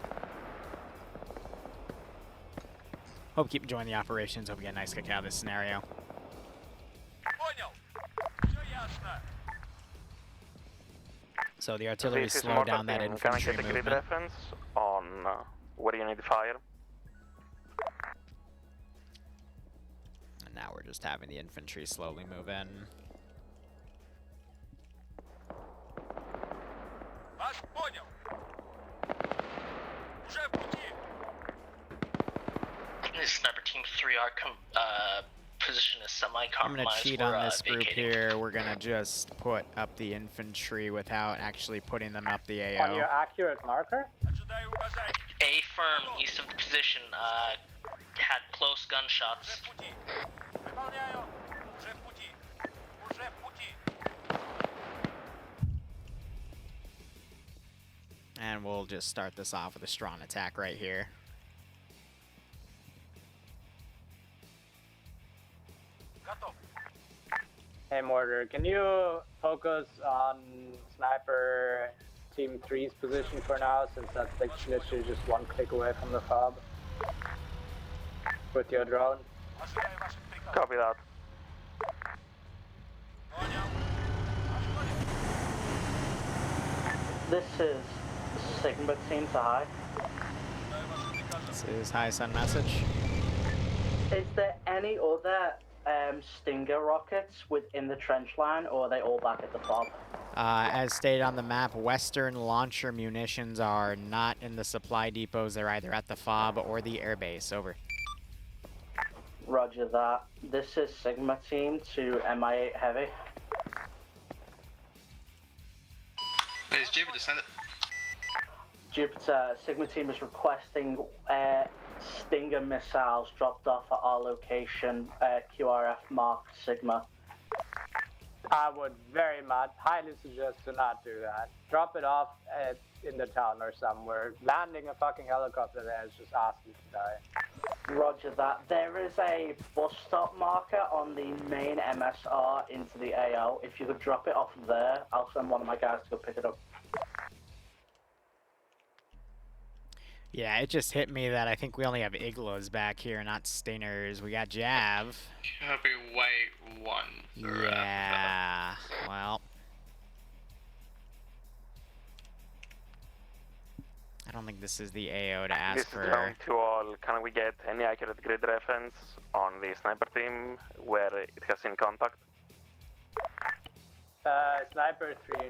Hope you keep enjoying the operations. Hope we get a nice kick out of this scenario. So the artillery slowed down that infantry Can I get a grid movement. reference on where you need fire? And now we're just having the infantry slowly move in. This Sniper Team 3, our position is I'm semi-compromised. gonna cheat on this group here. We're gonna just put up the infantry without actually putting them up the AO. On your accurate marker? A firm east of the position had close gunshots. And we'll just start this off with a strong attack right here. Hey mortar, can you focus on Sniper Team 3's position for now, since that's like literally just 1 click away from the fob? With your drone. Copy that. This is Sigma team to high. This is High Sun message. Is there any other Stinger rockets within the trench line, or are they all back at the fob? As stated on the map, Western launcher munitions are not in the supply depots. They're either at the FOB or the airbase. Over. Roger that. This is Sigma team to MI8 Heavy. It's Jupiter, send it. Jupiter, Sigma team is requesting Stinger missiles dropped off at our location, QRF Mark Sigma. I would very much, highly suggest to not do that. Drop it off in the town or somewhere. Landing a fucking helicopter there is just asking to die. Roger that. There is a bus stop marker on the main MSR into the AO. If you could drop it off there, I'll send one of my guys to go pick it up. Yeah, it just hit me that I think we only have Iglos back here, not Stingers. We got Jav. Copy, wait, 1. Yeah, well. I don't think this is the AO to ask This for. is down to all. Can we get any accurate grid reference on the sniper team where it has seen contact? Sniper 3.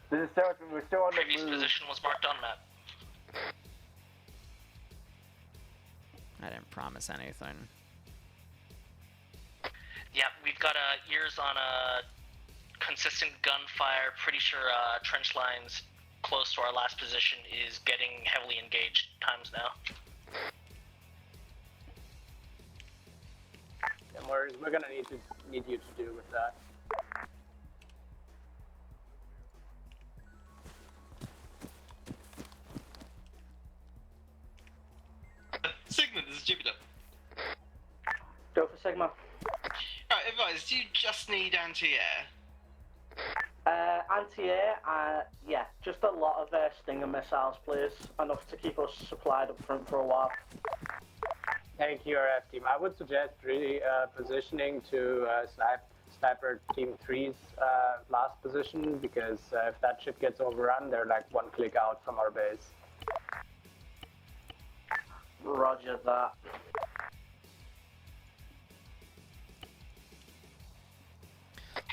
This is Sergeant, we're still on the Previous move. position was marked on map. I didn't promise anything. Yeah, we've got ears on a consistent gunfire. Pretty sure trench lines close to our last position is getting heavily engaged times now. And we're gonna need you to do with that. Sigma, this is Jupiter. Go for Sigma. Right, advise, do you just need anti-air? Anti-air, yeah, just a lot of Stinger missiles, please. Enough to keep us supplied up front for a while. Thank you, RF team. I would suggest really positioning to Sniper Team 3's last position, because if that ship gets overrun, they're like one click out from our base. Roger that.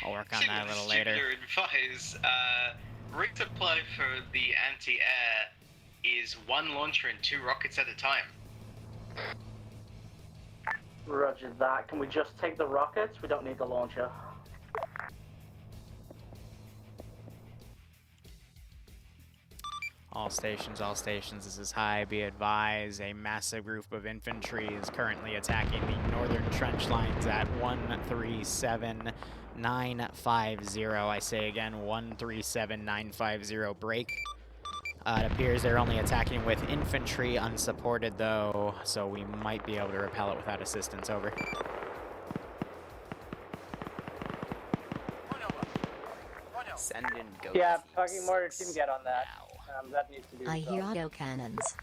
I'll work on that a little later. Advise, resupply for the anti-air is 1 launcher and 2 rockets at a time. Roger that. Can we just take the rockets? We don't need the launcher. All stations, this is high. Be advised, a massive group of infantry is currently attacking the northern trench lines at 137950. I say again, 137950 break. It appears they're only attacking with infantry, unsupported though, so we might be able to repel it without assistance. Over. Send in go. Yeah, fucking mortar team, get on that. That needs to be I hear resolved. auto cannons.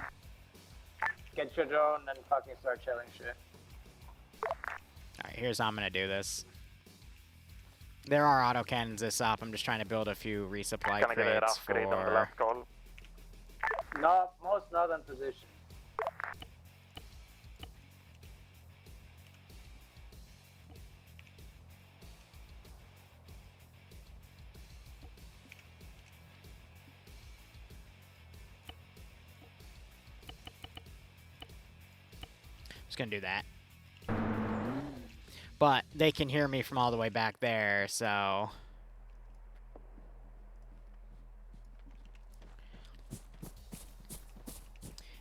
Get your drone and fucking start shelling shit. Alright, here's how I'm gonna do this. There are autocannons this up. I'm just trying to build a few resupply Can I get a crates rough grade on the for... last call? No, most northern position. Just gonna do that. But they can hear me from all the way back there, so...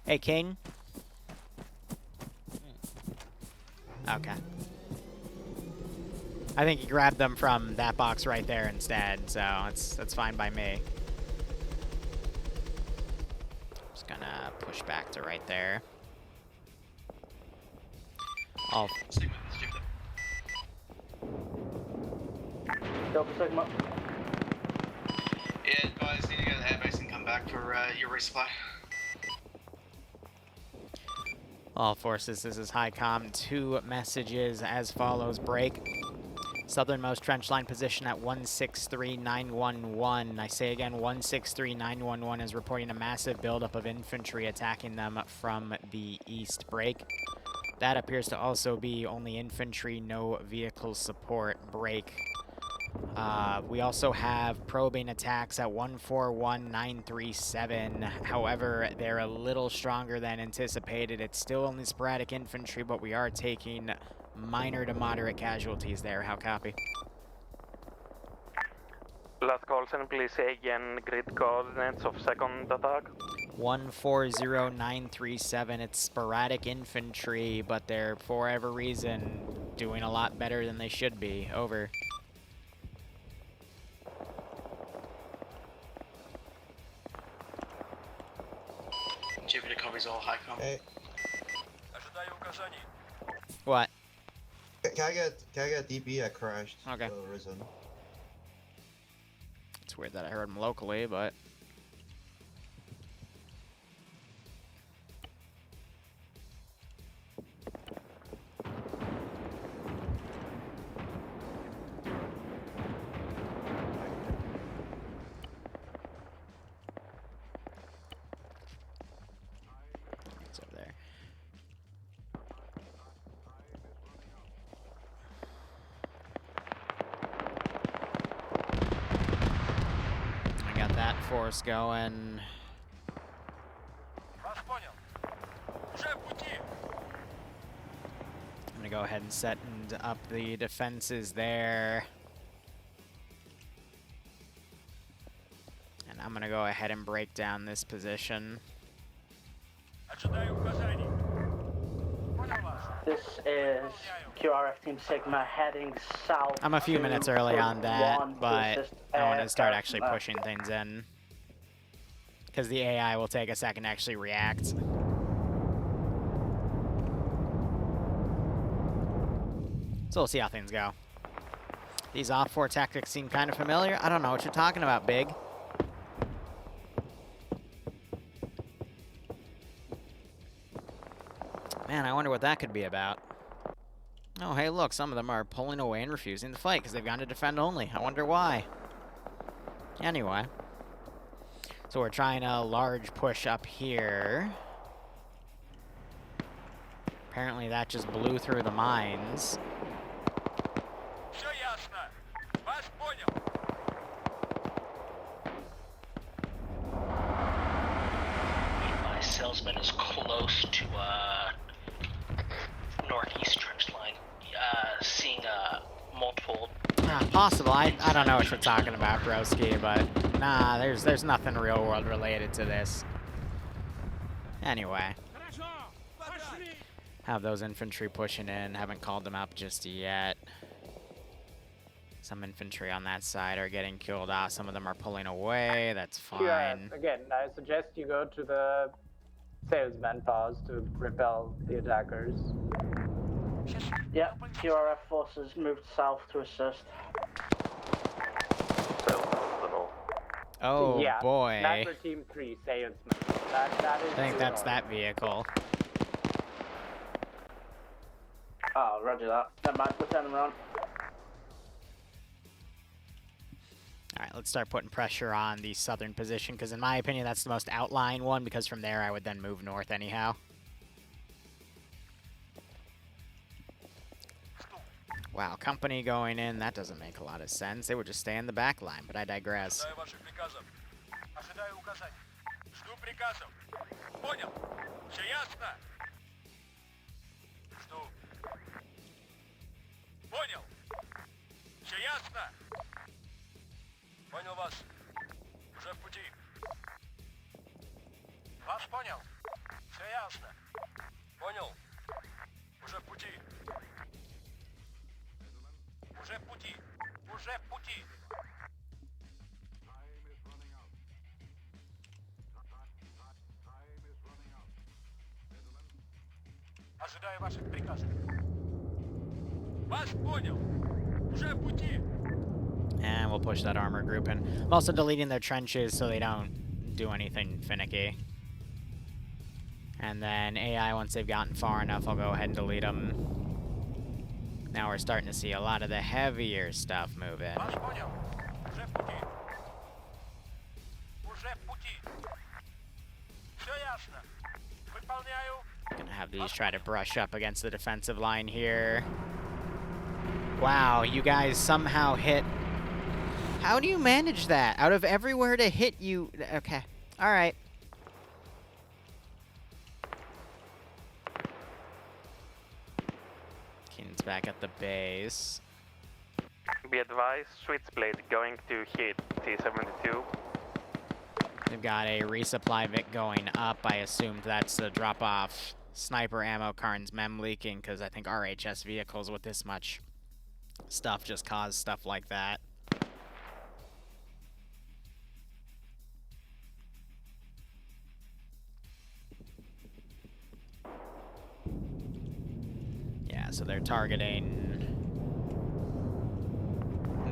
Hey, King? Okay. I think you grabbed them from that box right there instead, so that's fine by me. Just gonna push back to right there. Oh. Sigma, this is Jupiter. Go for Sigma. Yeah, advise, need to go to the airbase and come back for your resupply. All forces, this is HighCom. 2 messages as follows. Break. Southernmost trench line position at 163911. I say again, 163911 is reporting a massive buildup of infantry attacking them from the east. Break. That appears to also be only infantry, no vehicle support, break. We also have probing attacks at 141937. However, they're a little stronger than anticipated. It's still only sporadic infantry, but we are taking minor to moderate casualties there. How copy? Last call, and please say again grid coordinates of second attack. 140937. It's sporadic infantry, but they're, for whatever reason, doing a lot better than they should be. Over. Jupiter copies all high com. Hey. What? Can I get DB? I crashed. Okay. Risen. It's weird that I heard him locally, but... It's over there. I got that force going. I'm gonna go ahead and set up the defenses there. And I'm gonna go ahead and break down this position. This is QRF Team Sigma heading south. I'm a few minutes early on that, but assist, I want to start actually Garrison, pushing things in. Because the AI will take a second to actually react. So we'll see how things go. These off-4 tactics seem kind of familiar. I don't know what you're talking about, Big. Man, I wonder what that could be about. Oh, hey, look, some of them are pulling away and refusing to fight because they've gone to defend only. I wonder why. Anyway. So we're trying a large push up here. Apparently that just blew through the mines. My salesman is close to northeast trench line, seeing multiple. Possible. I don't know what you're talking about, broski, but nah, there's nothing real world related to this. Anyway. Have those infantry pushing in. Haven't called them up just yet. Some infantry on that side are getting killed off. Some of them are pulling away. That's fine. Yeah, again, I suggest you go to the salesman pause to repel the attackers. Yeah, QRF forces moved south to assist. Oh, yeah, boy. Sniper Team 3, salesman. That is I think that's that vehicle. Oh, roger that. Never mind, we'll turn them around. Alright, let's start putting pressure on the southern position, because in my opinion, that's the most outlying one, because from there I would then move north anyhow. Wow, company going in, that doesn't make a lot of sense. They would just stay in the back line, but I digress. Понял вас. Уже в пути. Вас понял. Все ясно. Понял. Уже в пути. Уже в пути. Уже в пути. Ожидаю ваших приказов. Вас понял. Уже в пути. And we'll push that armor group in. I'm also deleting their trenches so they don't do anything finicky. And then AI, once they've gotten far enough, I'll go ahead and delete them. Now we're starting to see a lot of the heavier stuff move in. Gonna have these try to brush up against the defensive line here. Wow, you guys somehow hit. How do you manage that? Out of everywhere to hit you. Okay. All right. Keen's back at the base. Be advised, Switchblade going to hit T-72. They've got a resupply Vic going up. I assumed that's the drop-off sniper ammo. Karn's mem leaking because I think RHS vehicles with this much stuff just cause stuff like that. Yeah, so they're targeting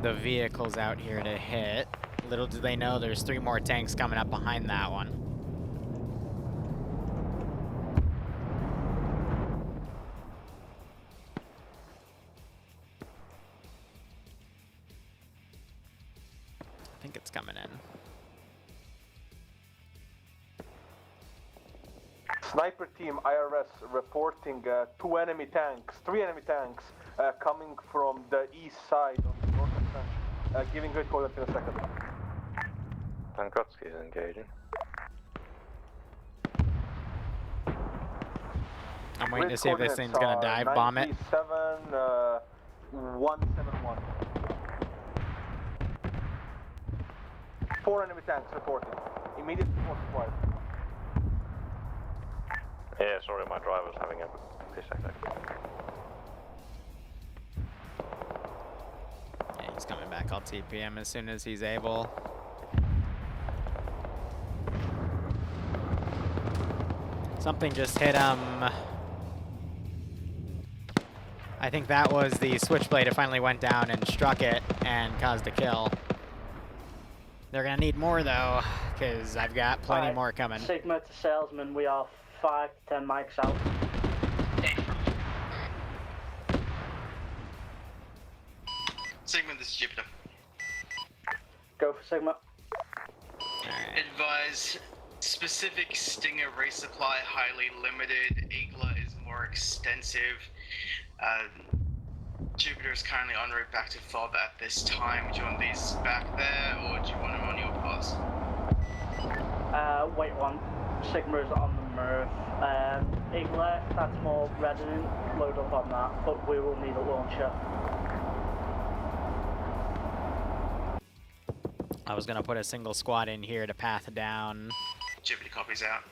the vehicles out here to hit. Little do they know there's 3 more tanks coming up behind that one. I think it's coming in. Sniper team IRS reporting 3 enemy tanks coming from the east side of the northern trench. Giving good coordinates in a second. Pankowski is engaging. I'm waiting to see if this thing's gonna dive bomb it. 171. 4 enemy tanks reported. Immediate support required. Yeah, sorry, my driver's having a piss attack. Yeah, he's coming back. I'll TP him as soon as he's able. Something just hit him. I think that was the switchblade. It finally went down and struck it and caused a kill. They're gonna need more though, because I've got plenty more coming. Sigma to salesman, we are 5 to 10 mics out. Sigma, this is Jupiter. Go for Sigma. Advise, specific Stinger resupply highly limited. Igla is more extensive. Jupiter is currently en route back to FOB at this time. Do you want these back there, or do you want them on your pass? Wait one. Sigma is on the move. Igla, that's more redundant. Load up on that, but we will need a launcher. I was gonna put a single squad in here to path down. Jupiter copies out.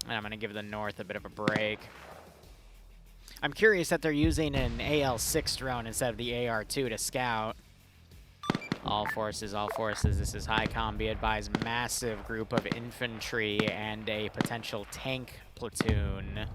And I'm gonna give the north a bit of a break. I'm curious that they're using an AL-6 drone instead of the AR-2 to scout. All forces, this is HICOM. Be advised, massive group of infantry and a potential tank platoon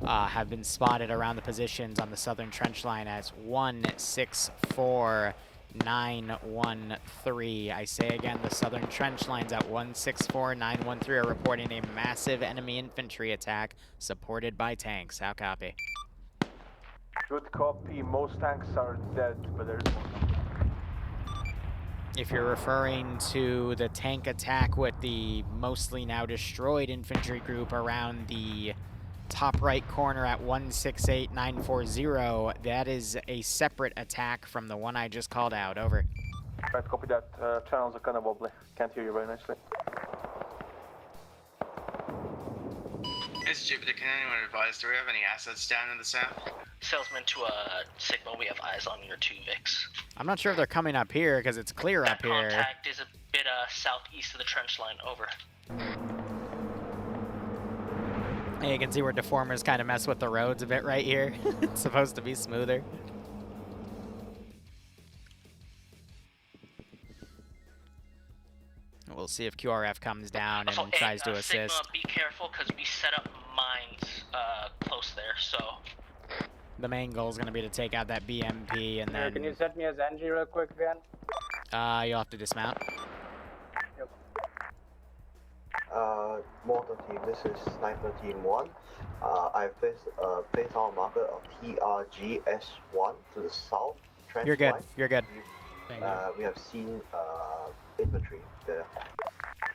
have been spotted around the positions on the southern trench line as 164-913. I say again, the southern trench lines at 164-913 are reporting a massive enemy infantry attack supported by tanks. How copy? Good copy. Most tanks are dead, but there's more. If you're referring to the tank attack with the mostly now destroyed infantry group around the top right corner at 168-940, that is a separate attack from the one I just called out. Over. Right, copy that. Channels are kind of wobbly. Can't hear you very nicely. It's Jupiter. Can anyone advise? Do we have any assets down in the south? Salesman to Sigma, we have eyes on your 2 Vics. I'm not sure if they're coming up here because it's clear up here. Contact is a bit southeast of the trench line. Over. Hey, you can see where deformers kind of mess with the roads a bit right here. It's supposed to be smoother. We'll see if QRF comes down and tries to assist. Sigma, be careful because we set up mines close there, so... The main goal is going to be to take out that BMP and then... Can you set me as NG real quick again? You'll have to dismount. Yep. Mortar team, this is Sniper Team 1. I placed our marker of TRGS1 to the south. You're good. You're good. we have seen infantry there.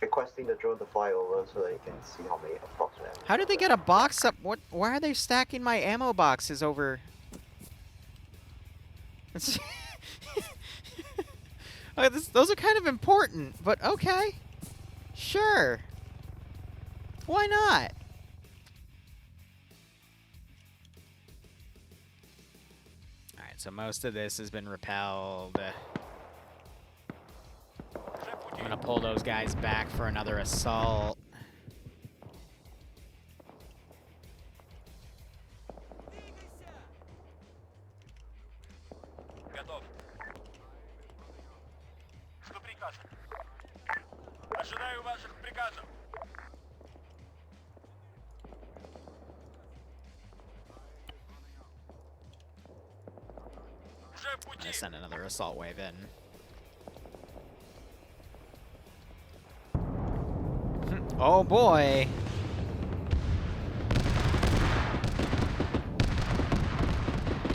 Requesting the drone to fly over so that you can see how many approximate. How did they get a box up? What? Why are they stacking my ammo boxes over? Those are kind of important, but okay. Sure. Why not? Alright, so most of this has been repelled. I'm gonna pull those guys back for another assault. Готов. Что прикажет? Ожидаю ваших приказов. I'm gonna send another assault wave in. Oh boy!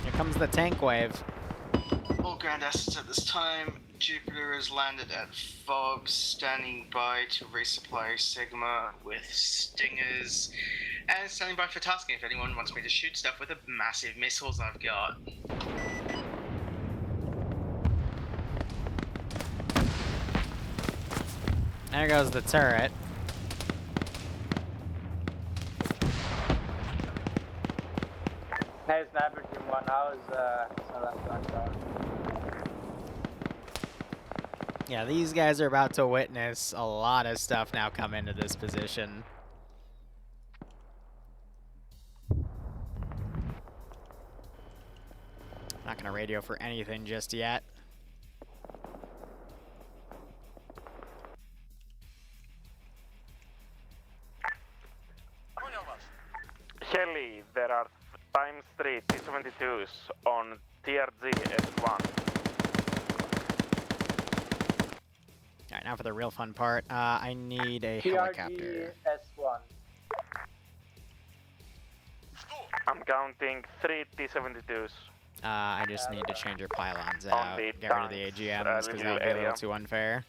Here comes the tank wave. All ground assets at this time. Jupiter has landed at VODS, standing by to resupply Sigma with stingers, and standing by for tasking if anyone wants me to shoot stuff with the massive missiles I've got. There goes the turret. Hey, Sniper Team 1, how's Southern going? Yeah, these guys are about to witness a lot of stuff now come into this position. Not gonna radio for anything just yet. Shelly, there are ×3 T-72s on TRG S1. Alright, now for the real fun part. I need a helicopter. S1. I'm counting 3 T-72s. I just need to change your pylons out. the Get rid of the AGMs, because that would be a little too unfair.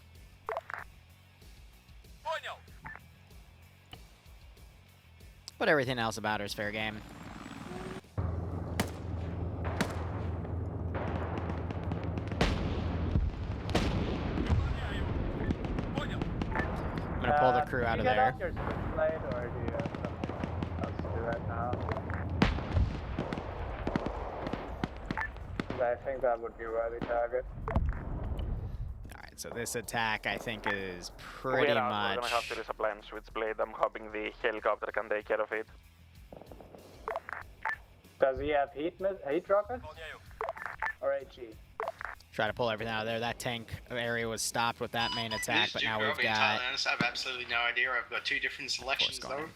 But everything else about her is fair game. I'm gonna pull the crew out of there. Do you get off your switchblade, or do you have something else to do right now? I think that would be a worthy target. Alright, so this attack I think is pretty much... We're gonna have to resupply and switchblade. I'm hoping the helicopter can take care of it. Does he have heat rockets? Or HE? Try to pull everything out of there. That tank area was stopped with that main attack, but now we've got... I have absolutely no idea. I've got two different selections though.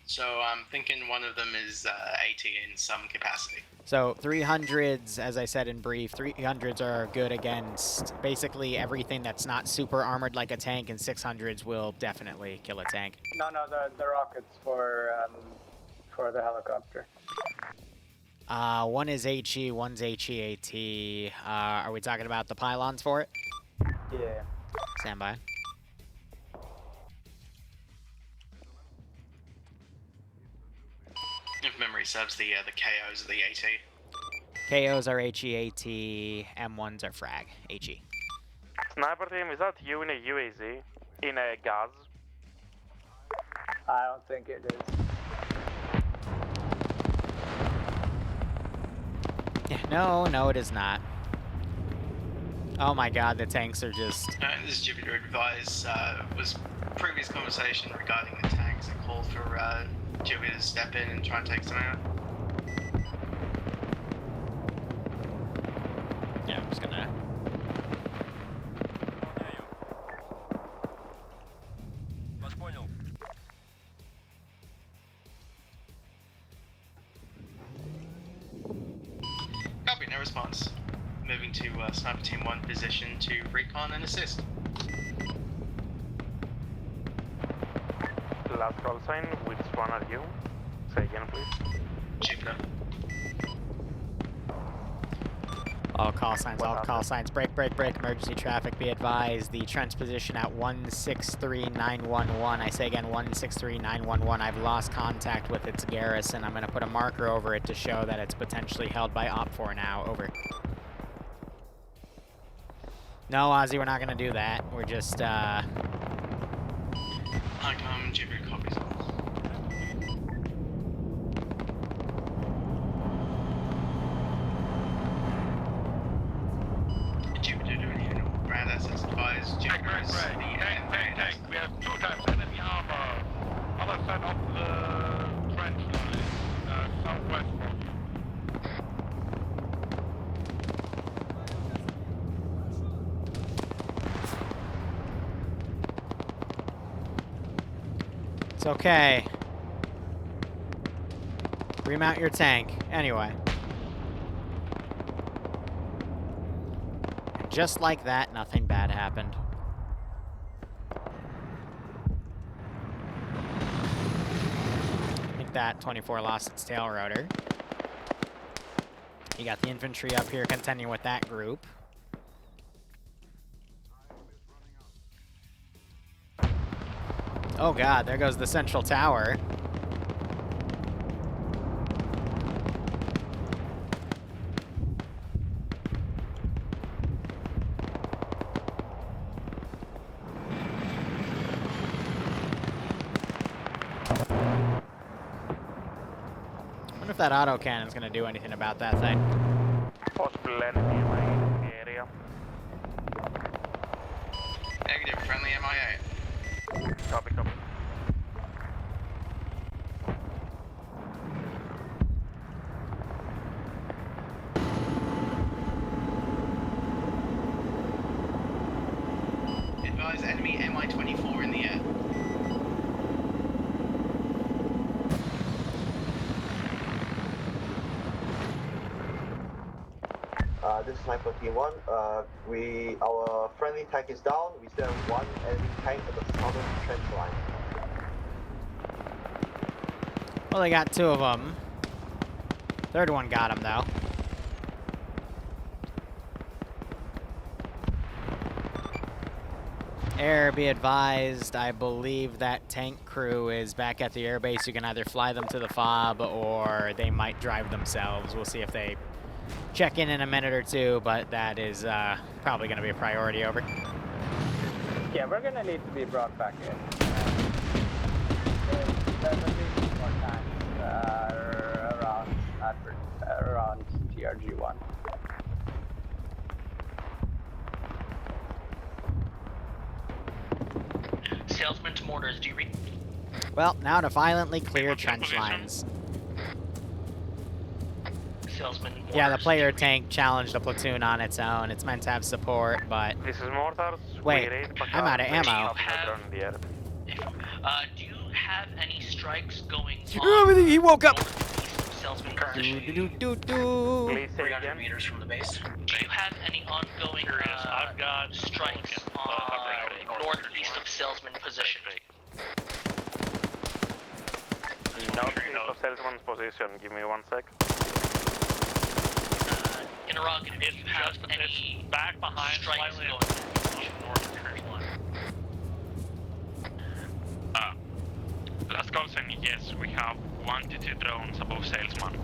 So I'm thinking one of them is AT in some capacity. So 300s, as I said in brief, 300s are good against basically everything that's not super armored like a tank, and 600s will definitely kill a tank. No, the rockets for the helicopter. One is HE, one's HEAT. Are we talking about the pylons for it? Yeah. Stand by. If memory serves, the KOs are the AT. KOs are HEAT, M1s are frag, HE. Sniper team, is that you in a UAZ? In a gas? I don't think it is. No, it is not. Oh my god, the tanks are just... This is Jupiter Advise. Was previous conversation regarding the tanks and called for Jupiter to step in and try and take some out. Yeah, I'm just gonna... Copy, no response. Moving to Sniper Team 1 position to recon and assist. Last call sign, which one are you? Say again, please. Jupiter. All call signs, break, emergency traffic, be advised. The trench position at 163911. I say again, 163911. I've lost contact with its garrison. I'm gonna put a marker over it to show that it's potentially held by Op4 now, over. No, Ozzy, we're not gonna do that. We're just, Jupiter copies all. Jupiter doing here, ground assets advised. Jupiter is the We have 2 times enemy armor. Other side of the trench line, southwest. it's okay. Remount your tank. Anyway. And just like that, nothing bad happened. I think that 24 lost its tail rotor. You got the infantry up here contending with that group. Oh god, there goes the central tower. I wonder if that autocannon's gonna do anything about that thing. Possible enemy in the area. Negative, friendly MIA. Copy. Advise enemy MI-24 in the air. This is Sniper Team 1. Our friendly tank is down. We still have one enemy tank at the southern trench line. Well, they got 2 of them. Third one got him, though. Air, be advised, I believe that tank crew is back at the airbase. You can either fly them to the FOB, or they might drive themselves. We'll see if they check in a minute or 2, but that is probably going to be a priority, over. Yeah, we're gonna need to be brought back in. There's at least more times around TRG1. Salesman to mortars, do you read? Well, now to violently clear trench lines. Salesman, mortars, Yeah, the player tank challenged a platoon on its own. It's meant to have support, but... This is mortars. Wait, I'm out of ammo. Do you have any strikes going on? Oh, he woke up! Salesman Do, position. do, do, do. Please say 300 again. meters from the base. Do you have any ongoing I've got strikes on northeast of Salesman position? Northeast of Salesman's position. Give me 1 sec. Interrogative, if you have any back behind strikes slightly going north of the trench line. Last call saying yes, we have 1 to 2 drones above Salesman.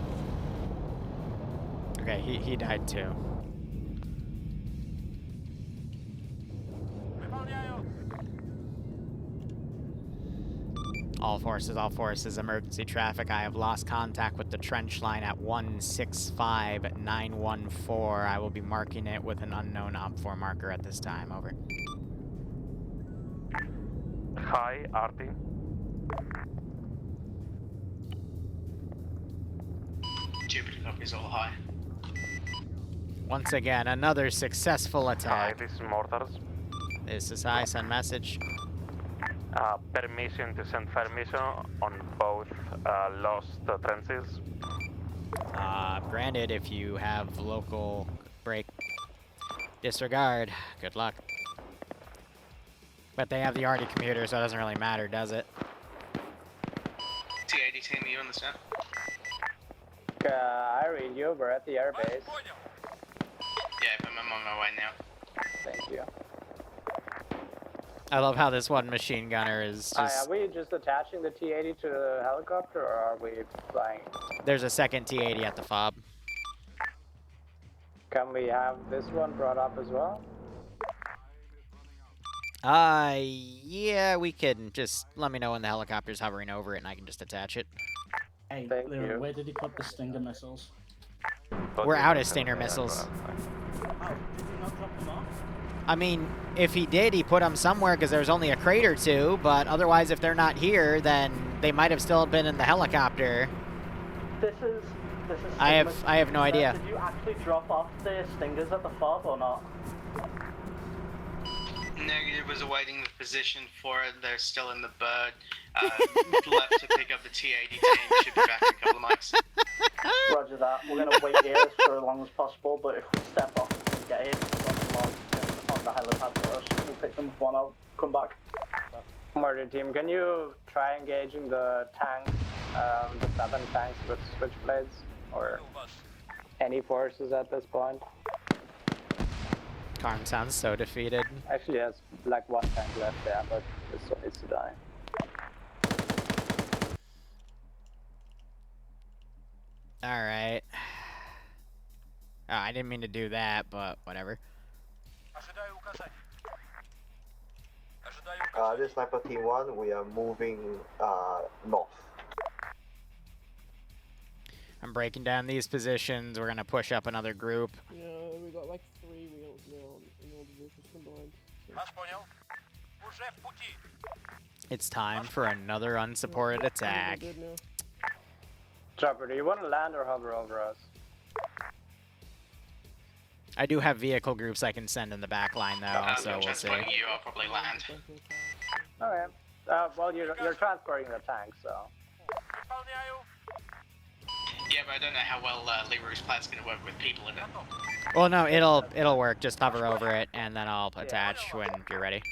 Okay, he died too. All forces, emergency traffic. I have lost contact with the trench line at 165914. I will be marking it with an unknown OP4 marker at this time, over. Hi, Artie. Jupiter copies all high. Once again, another successful Hi, attack. this is mortars. This is high, send message. Permission to send fire mission on both lost trenches. Granted, if you have local break, disregard. Good luck. But they have the Artie computer, so it doesn't really matter, does it? T80 team, you understand? I read you. We're at the airbase. I'm on my way now. Thank you. I love how this one machine gunner is Hi, just... are we just attaching the T-80 to the helicopter, or are we flying? There's a second T-80 at the fob. Can we have this one brought up as well? Yeah, we can. Just let me know when the helicopter's hovering over it and I can just attach it. Hey, Thank Liru, you. where did he put the Stinger missiles? We're out of Stinger missiles. Oh, did he not drop them off? I mean, if he did, he put them somewhere because there's only a crate or two, but otherwise if they're not here, then they might have still been in the helicopter. This is I have no idea. Did you actually drop off the Stingers at the fob or not? Negative, was awaiting the position for it. They're still in the bird. Left to pick up the T-80 team. Should be back in a couple of mics. Roger that. We're going to wait here for as long as possible, but if we step off and get in on the helipad first, we'll pick them one out, come back. Murder team, can you try engaging the tanks, the 7 tanks with switchblades, or any forces at this point? Karm sounds so defeated. Actually, has like 1 tank left there, but it still needs to die. Alright. Oh, I didn't mean to do that, but whatever. This is Sniper Team 1, we are moving north. I'm breaking down these positions. We're gonna push up another group. Yeah, we got like 3 wheels now in all the vehicles combined. It's time for another unsupported attack. Chopper, do you want to land or hover over us? I do have vehicle groups I can send in the back line though, so we'll see. Transporting you, I'll probably land. Okay. Well, you're transporting the tank, so. Yeah, but I don't know how well Liru's plan's going to work with people in it. Well, no, it'll work. Just hover over it, and then I'll attach when you're ready.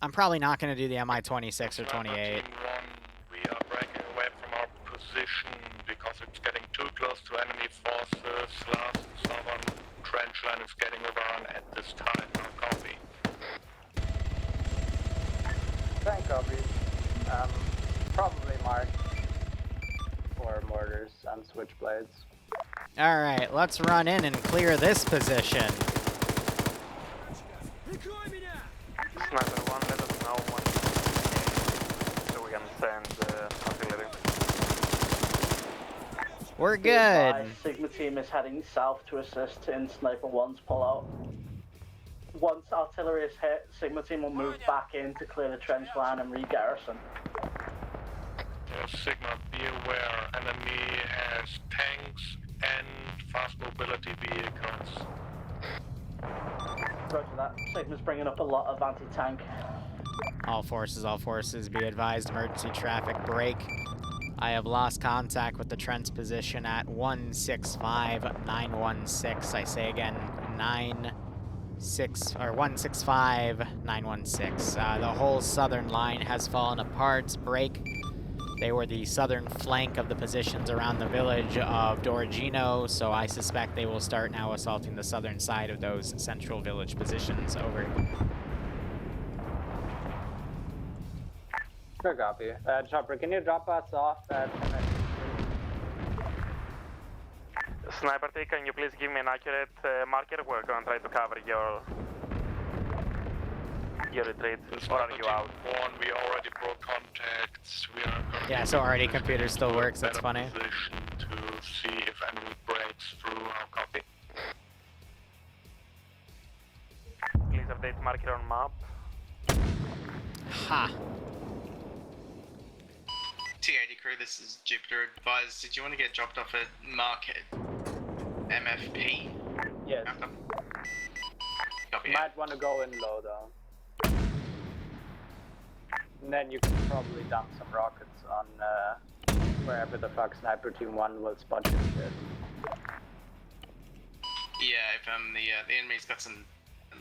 I'm probably not going to do the MI-26 or 28. We are breaking away from our position because it's getting too close to enemy forces. Last southern trench line is getting overrun at this time. No copy. Tank copy. Probably marked for mortars and switchblades. Alright, let's run in and clear this position. Sniper 1, let us know when so we can send artillery. We're good. Sigma team is heading south to assist in Sniper 1's pullout. Once artillery is hit, Sigma team will move back in to clear the trench line and re-garrison. Sigma, be aware, enemy has tanks and fast mobility vehicles. Roger that. Sigma's bringing up a lot of anti-tank. All forces, be advised, emergency traffic break. I have lost contact with the Trent's position at 165-916. I say again, 165-916. The whole southern line has fallen apart. Break. They were the southern flank of the positions around the village of Dorigino, so I suspect they will start now assaulting the southern side of those central village positions. Over. Good copy. Chopper, can you drop us off at Sniper T, can you please give me an accurate marker? We're gonna try to cover your retreat. Or are you out? One, we already broke contacts. We are Yeah, so already computer still works. That's funny. position to see if enemy breaks through our copy. Please update marker on map. Ha. T-80 crew, this is Jupiter. Advise, did you want to get dropped off at market MFP? Yes. Copy. Might want to go in low though. And then you can probably dump some rockets on wherever the fuck Sniper Team 1 will spot your shit. Yeah, if the enemy's got some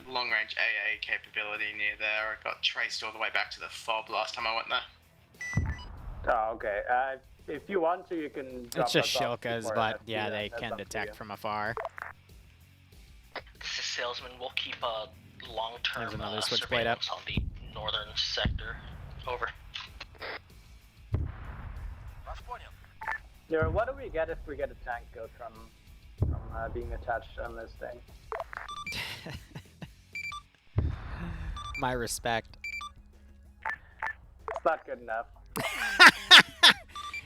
long-range AA capability near there, it got traced all the way back to the FOB last time I went there. Oh, okay. If you want to, you can. Drop It's just us off Shilkas, before but FT, yeah, they that's can up to detect you. from afar. This is Salesman. We'll keep a long-term There's another switchblade up. surveillance on the northern sector. Over. Yeah, what do we get if we get a tank killed from being attached on this thing? My respect. It's not good enough.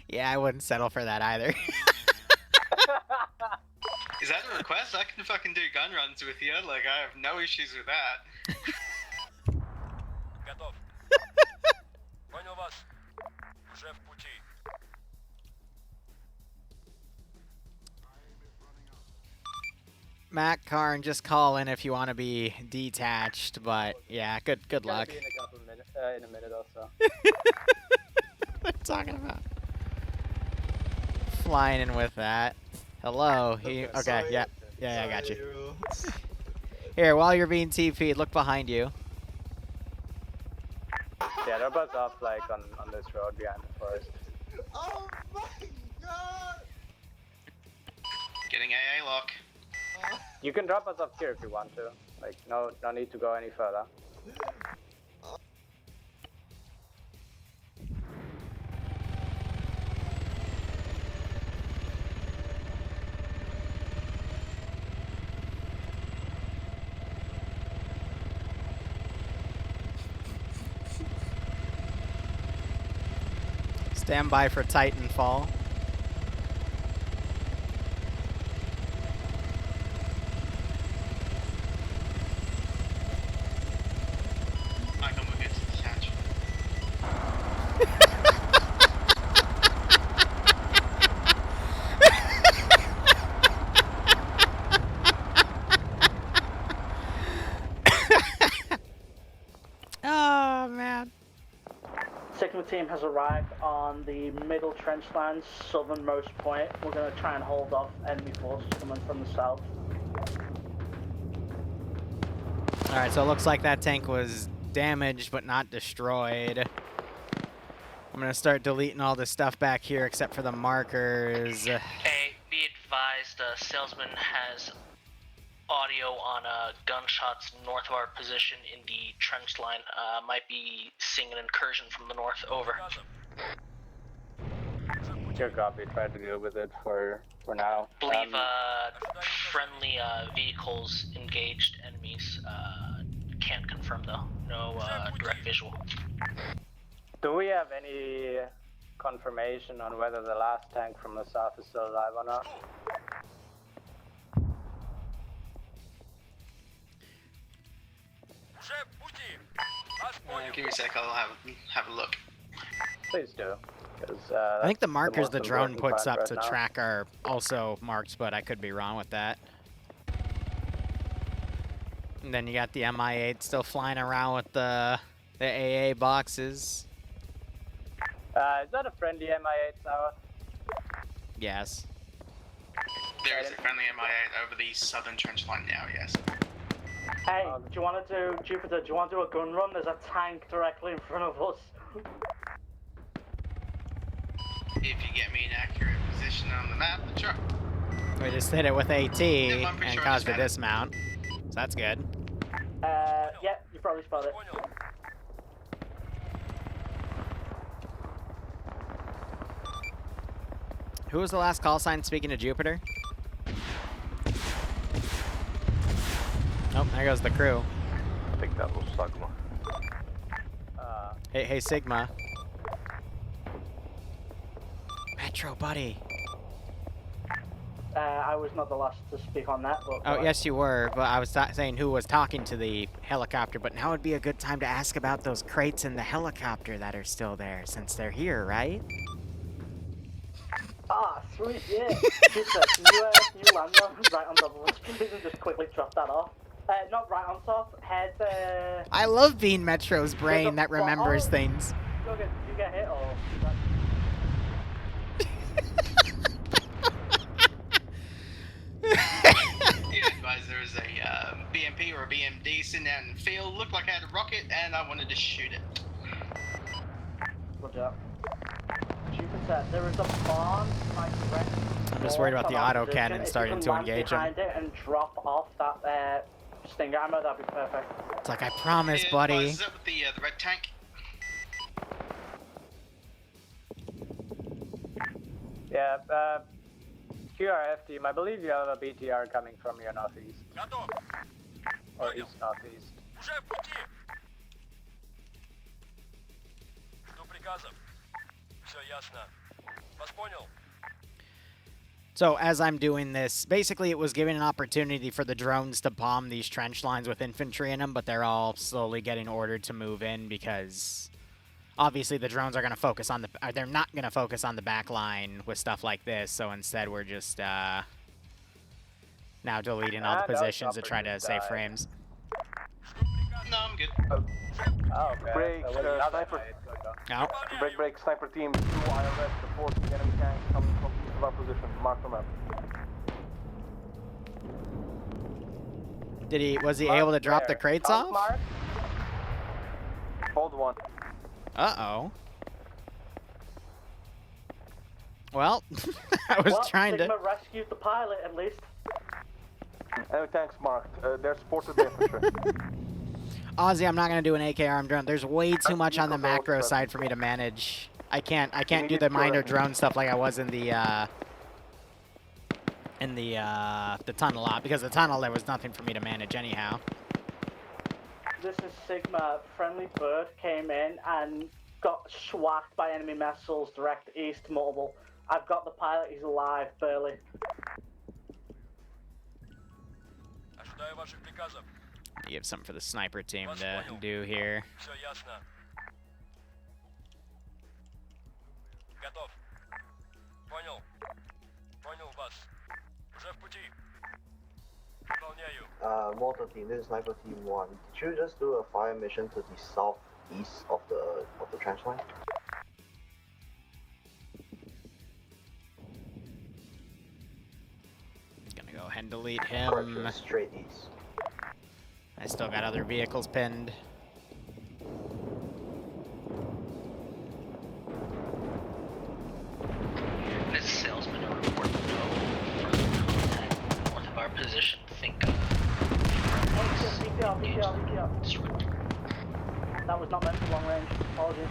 Yeah, I wouldn't settle for that either. Is that a request? I can fucking do gun runs with you. Like, I have no issues with that. Готов. Понял вас. Уже в пути. Matt Karn, just call in if you want to be detached, but yeah, good luck. Be in a couple of minutes, in a minute or so. What are you talking about? Flying in with that. Hello. Okay, yeah, I got you. Here, while you're being TP'd, look behind you. Yeah, they're both off like on this road behind the forest. Oh my god! Getting AA lock. You can drop us off here if you want to. Like, no need to go any further. Stand by for Titanfall. I can get to detach. Oh man. Sigma team has arrived on the middle trench line's southernmost point. We're going to try and hold off enemy forces coming from the south. Alright, so it looks like that tank was damaged but not destroyed. I'm gonna start deleting all this stuff back here except for the markers. Hey, be advised, Salesman has audio on gunshots north of our position in the trench line. Might be seeing an incursion from the north. Over. Your copy. Try to deal with it for now. Believe friendly vehicles engaged enemies. Can't confirm though. No direct visual. Do we have any confirmation on whether the last tank from the south is still alive or not? Give me a sec, I'll have a look. Please do. I think the markers the most drone important puts part up right to now. track are also marked, but I could be wrong with that. And then you got the MI8 still flying around with the AA boxes. Is that a friendly MI8 tower? Yes. There is a friendly MI8 over the southern trench line now, yes. Hey, do you want to do, Jupiter, do you want to do a gun run? There's a tank directly in front of us. If you get me an accurate position on the map, sure. We just hit it with AT I'm pretty and sure I caused a just dismount. So that's good. Yeah, you probably spotted it. Who was the last call sign speaking to Jupiter? Oh, there goes the crew. I think that was Sigma. Hey, Sigma. Metro, buddy. I was not the last to speak on that, but... Oh, yes, you were, but I was saying who was talking to the helicopter, but now would be a good time to ask about those crates in the helicopter that are still there, since they're here, right? Ah, sweet, yeah. Just can you land them right on top of us, please, and just quickly drop that off? Not right on top, head, I love being Metro's brain that remembers things. You get hit, or... Yeah, advised there was a BMP or a BMD sitting out in the field. Looked like I had a rocket, and I wanted to shoot it. Good job. Jupiter, there is a bomb like direct. I'm just worried about the auto cannon If starting you to can land engage him. behind it and drop off that Stinger ammo, that'd be perfect. It's like, I promise, buddy. Is up with the red tank? Yeah, QRF team, I believe you have a BTR coming from your northeast. Or east-northeast. Уже в пути. Жду приказов. Все ясно. Вас понял. So as I'm doing this, basically it was giving an opportunity for the drones to bomb these trench lines with infantry in them, but they're all slowly getting ordered to move in because obviously the drones are going to focus on they're not going to focus on the back line with stuff like this, so instead we're just now deleting all the positions to try to save frames. No, I'm good. Oh, okay. Break, sniper. No. Break, sniper team 2 IRS supporting enemy tanks coming from east of our position. Mark them up. Was he able to drop the crates off? Mark? Hold one. Uh-oh. Well, I was trying Sigma to... rescued the pilot at least. Enemy tanks marked. They're supported the infantry. Ozzy, I'm not gonna do an AK arm drone. There's way too much on the macro side for me to manage. I can't do the minor drone stuff like I was in the tunnel lot, because the tunnel there was nothing for me to manage anyhow. This is Sigma. Friendly bird came in and got swacked by enemy missiles direct east mobile. I've got the pilot. He's alive, barely. Ожидаю ваших приказов. You have something for the sniper team to do here. Все ясно. Готов. Понял. Понял вас. Уже в пути. Выполняю. Mortar team, this is sniper team 1. Did you just do a fire mission to the southeast of the trench line? Gonna go ahead and delete him. Straight east. I still got other vehicles pinned. This salesman will report no further contact north of our position. Think That was not meant for long range. Apologies.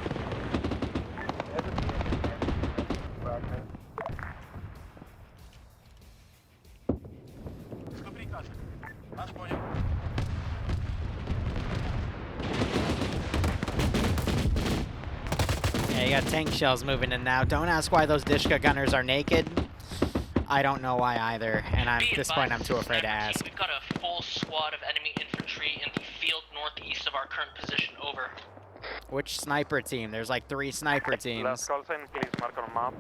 Что прикажет? Вас понял. Yeah, you got tank shells moving in now. Don't ask why those Dishka gunners are naked. I don't know why either, and at this point I'm too afraid to ask. We've got a full squad of enemy infantry in the field northeast of our current position. Over. Which sniper team? There's like 3 sniper teams. Last call sign, please mark on map.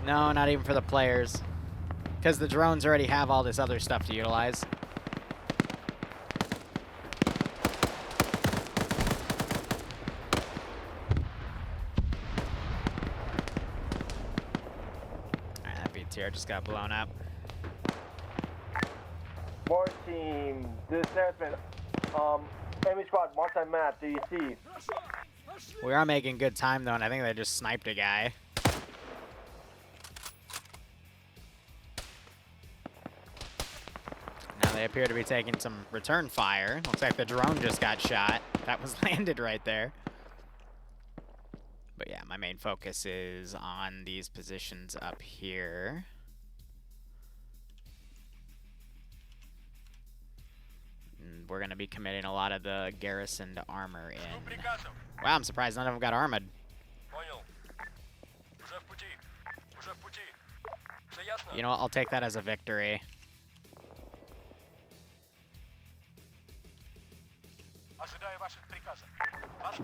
No, not even for the players. Because the drones already have all this other stuff to utilize. Alright, that BTR just got blown up. More team, this is Sarahman. Enemy squad, mark on map, do you see? We are making good time though, and I think they just sniped a guy. Now they appear to be taking some return fire. Looks like the drone just got shot. That was landed right there. But yeah, my main focus is on these positions up here. And we're going to be committing a lot of the garrisoned armor in. Wow, I'm surprised none of them got armored. You know what, I'll take that as a victory.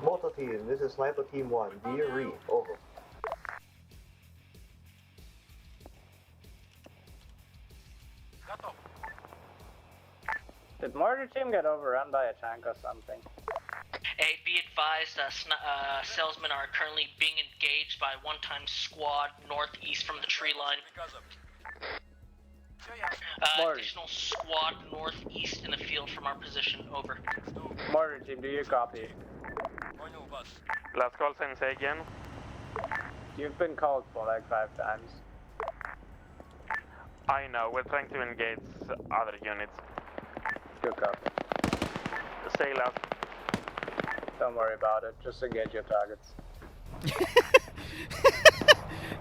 Mortar team, this is sniper team 1. Do you read? Over. Did mortar team get overrun by a tank or something? Hey, be advised, salesmen are currently being engaged by a one-time squad northeast from the tree line. Additional squad northeast in the field from our position, over. Mortar team, do you copy? Last call, Sensei again. You've been called for like 5 times. I know, we're trying to engage other units. Good copy. Say last. Don't worry about it, just engage your targets.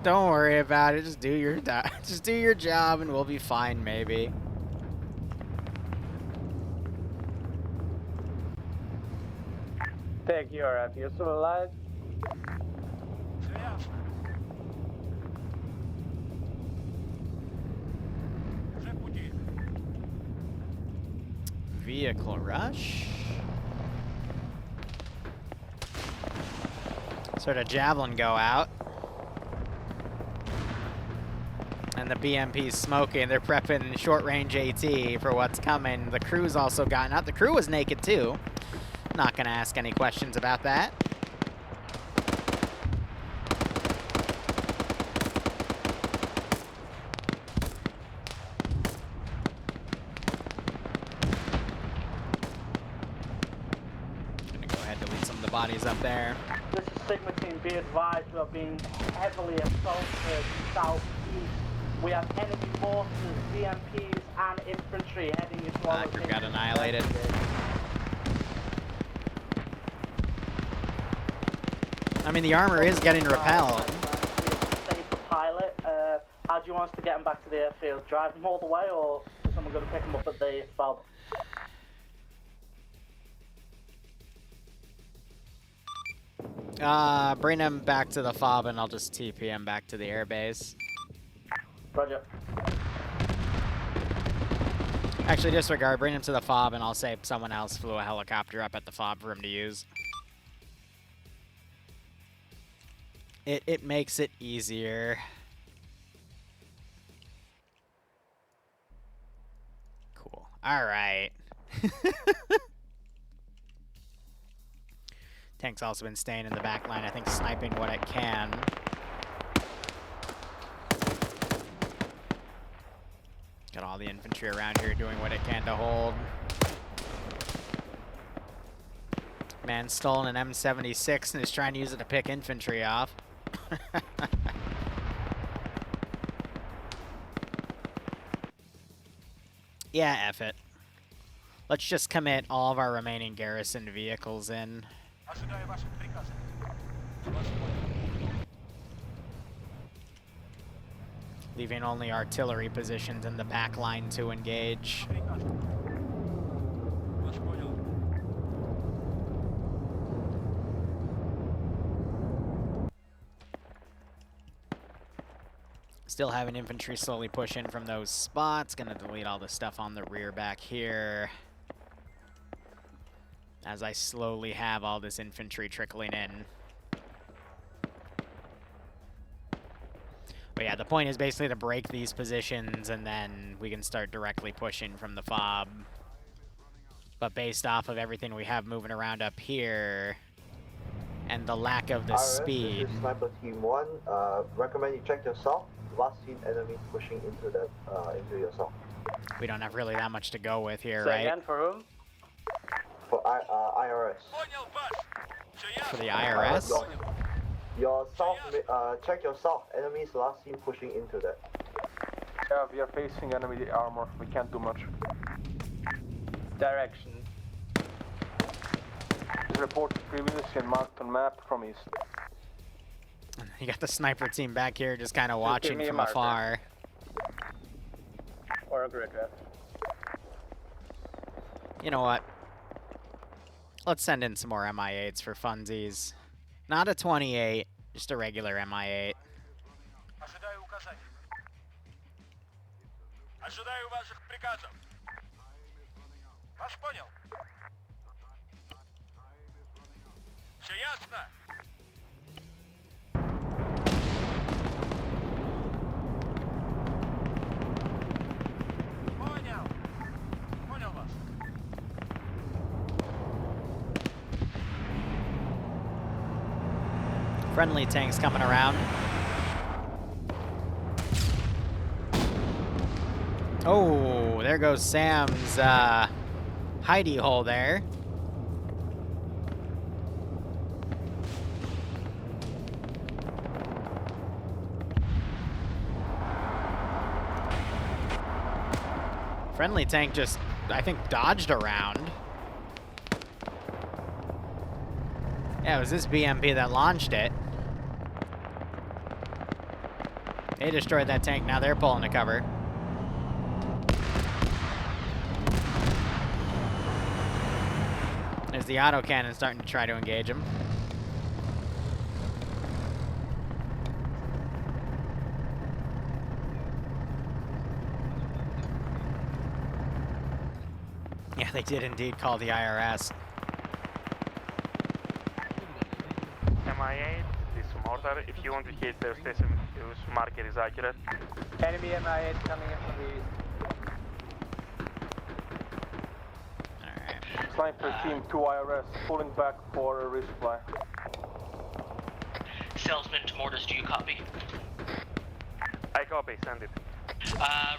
Don't worry about it. Just do your job, and we'll be fine, maybe. Take your F. You still alive? Vehicle rush. Sort of javelin go out. And the BMP's smoking. They're prepping short-range AT for what's coming. The crew's also gotten out. The crew was naked, too. Not going to ask any questions about that. Gonna go ahead and delete some of the bodies up there. This is Sigma team, be advised we are being heavily assaulted southeast. We have enemy forces, BMPs, and infantry heading into our location. Got annihilated. I mean, the armor is getting repelled. Save the pilot. How do you want us to get him back to the airfield? Drive him all the way, or is someone going to pick him up at the FOB? Bring him back to the FOB, and I'll just TP him back to the airbase. Roger. Actually, disregard. Bring him to the FOB, and I'll say someone else flew a helicopter up at the FOB for him to use. It makes it easier. Cool. All right. Tank's also been staying in the back line, I think, sniping what it can. Got all the infantry around here doing what it can to hold. Man's stolen an M76 and is trying to use it to pick infantry off. Yeah, F it. Let's just commit all of our remaining garrison vehicles in. Leaving only artillery positions in the back line to engage. Still having infantry slowly push in from those spots. Gonna delete all the stuff on the rear back here. As I slowly have all this infantry trickling in. But yeah, the point is basically to break these positions, and then we can start directly pushing from the FOB. But based off of everything we have moving around up here, and the lack of the speed... This is Sniper Team 1. Recommend you check yourself. Last seen enemy pushing into that into yourself. We don't have really that much to go with here, Say right? again, for whom? For IRS. For the IRS? Your south, check your south. Enemies last seen pushing into that. Yeah, we are facing enemy armor. We can't do much. Direction. Is reported previously and marked on map from east. You got the sniper team back here just kind of watching from afar. Or a grid ref. You know what? Let's send in some more MI8s for funsies. Not a 28, just a regular MI8. Ожидаю ваших приказов. Вас понял. Все ясно? Понял. Понял вас. Friendly tanks coming around. Oh, there goes Sam's hidey hole there. Friendly tank just, I think, dodged around. Yeah, it was this BMP that launched it. They destroyed that tank, now they're pulling to cover. There's the autocannon starting to try to engage him. Yeah, they did indeed call the IRS. MI8, this mortar. If you want to hit the station, use marker is accurate. Enemy MI8 coming in from the east. Sniper team 2 IRS pulling back for a resupply. Salesman to mortars, do you copy? I copy, send it.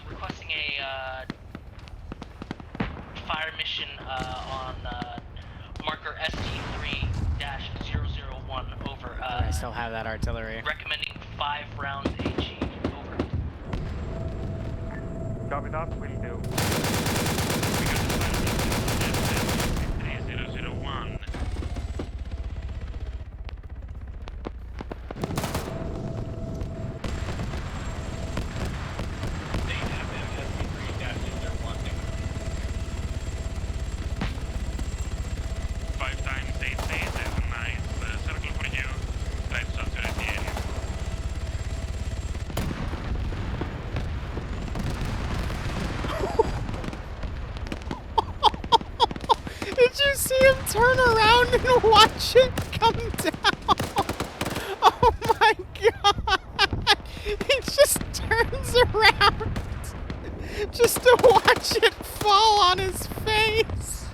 Requesting a fire mission on marker ST3-001, over. I still have that artillery. Recommending 5 rounds HE, over. Copy that, will do. 3001. They have them ST3-001. 5 times 8 days, that's a nice circle for you. Drive saturate the area. Did you see him turn around and watch it come down? Oh my god! He just turns around just to watch it fall on his face.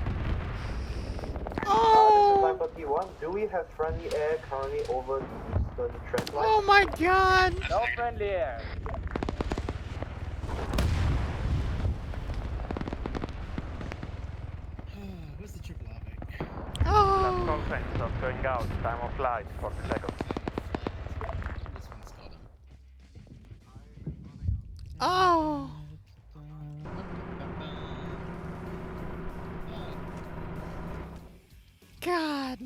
Oh! This is Sniper P1. Do we have friendly air currently over the eastern trend line? Oh my god! No friendly air. Where's the triple AVIC? Last conference, not going out. Time of flight, 40 seconds. This one's got him. Oh! God.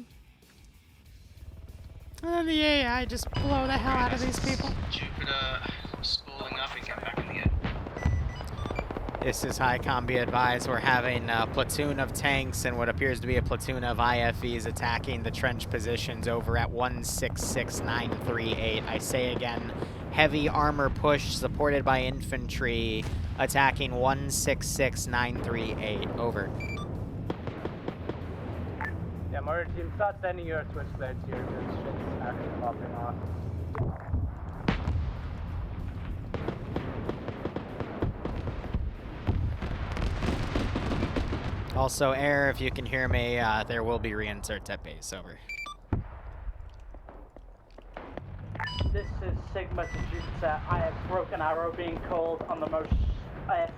And then the AI just blow the hell out of these people. Jupiter spooling up and get back in the air. This is High Com, be advised, we're having a platoon of tanks and what appears to be a platoon of IFVs attacking the trench positions over at 166938. I say again, heavy armor push supported by infantry attacking 166938. Over. Yeah, mortar team, start sending your switchblades here because shit's actually popping off. Also, air, if you can hear me, there will be reinserts at base. Over. This is Sigma to Jupiter. I have Broken Arrow being called on the most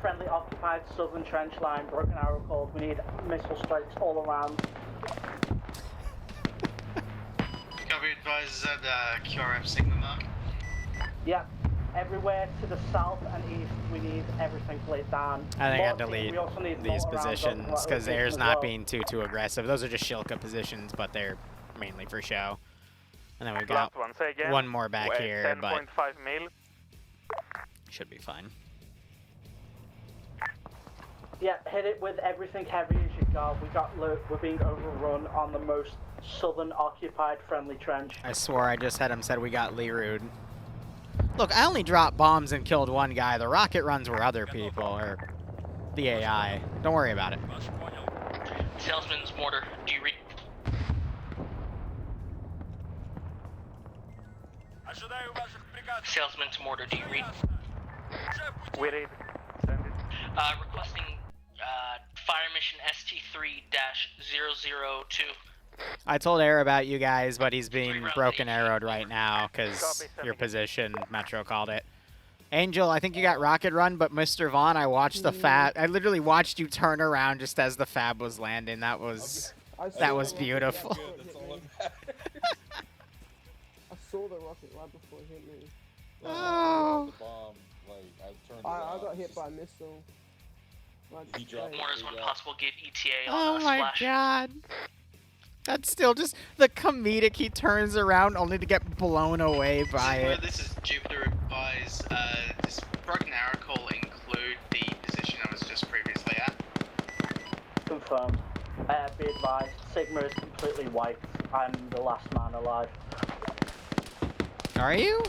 friendly occupied southern trench line. Broken Arrow called. We need missile strikes all around. Copy advised, is that QRF Sigma mark? Yeah. Everywhere to the south and east, we need everything laid down. I think I Mortar team, delete we also need these more around positions those because air's locations not as being too aggressive. Those are just Shilka positions, but they're mainly for show. And then we've got Last one, say again. one more back Wait, here, 10.5 but mil. should be fine. Yeah, hit it with everything heavy as you got. We're being overrun on the most southern occupied friendly trench. I swore I just had him said we got Liru. Look, I only dropped bombs and killed one guy. The rocket runs were other people, or the AI. Don't worry about it. Salesman's mortar, do you read? Salesman's mortar, do you read? We read. Send it. Requesting fire mission ST3-002. I told Air about you guys, but he's being broken arrowed right now because your position, Metro called it. Angel, I think you got rocket run, but Mr. Vaughn, I watched the fab. I literally watched you turn around just as the fab was landing. That was beautiful. I saw the rocket right before it hit me. Oh. The bomb, like, I turned I around. got hit by a missile. He dropped Mortars when possible, give ETA Oh on my splash. god. That's still just the comedic. He turns around only to get blown away by it. This is Jupiter advise. Does broken arrow call include the position I was just previously at? Confirmed. Be advised, Sigma is completely wiped. I'm the last man alive. Are you?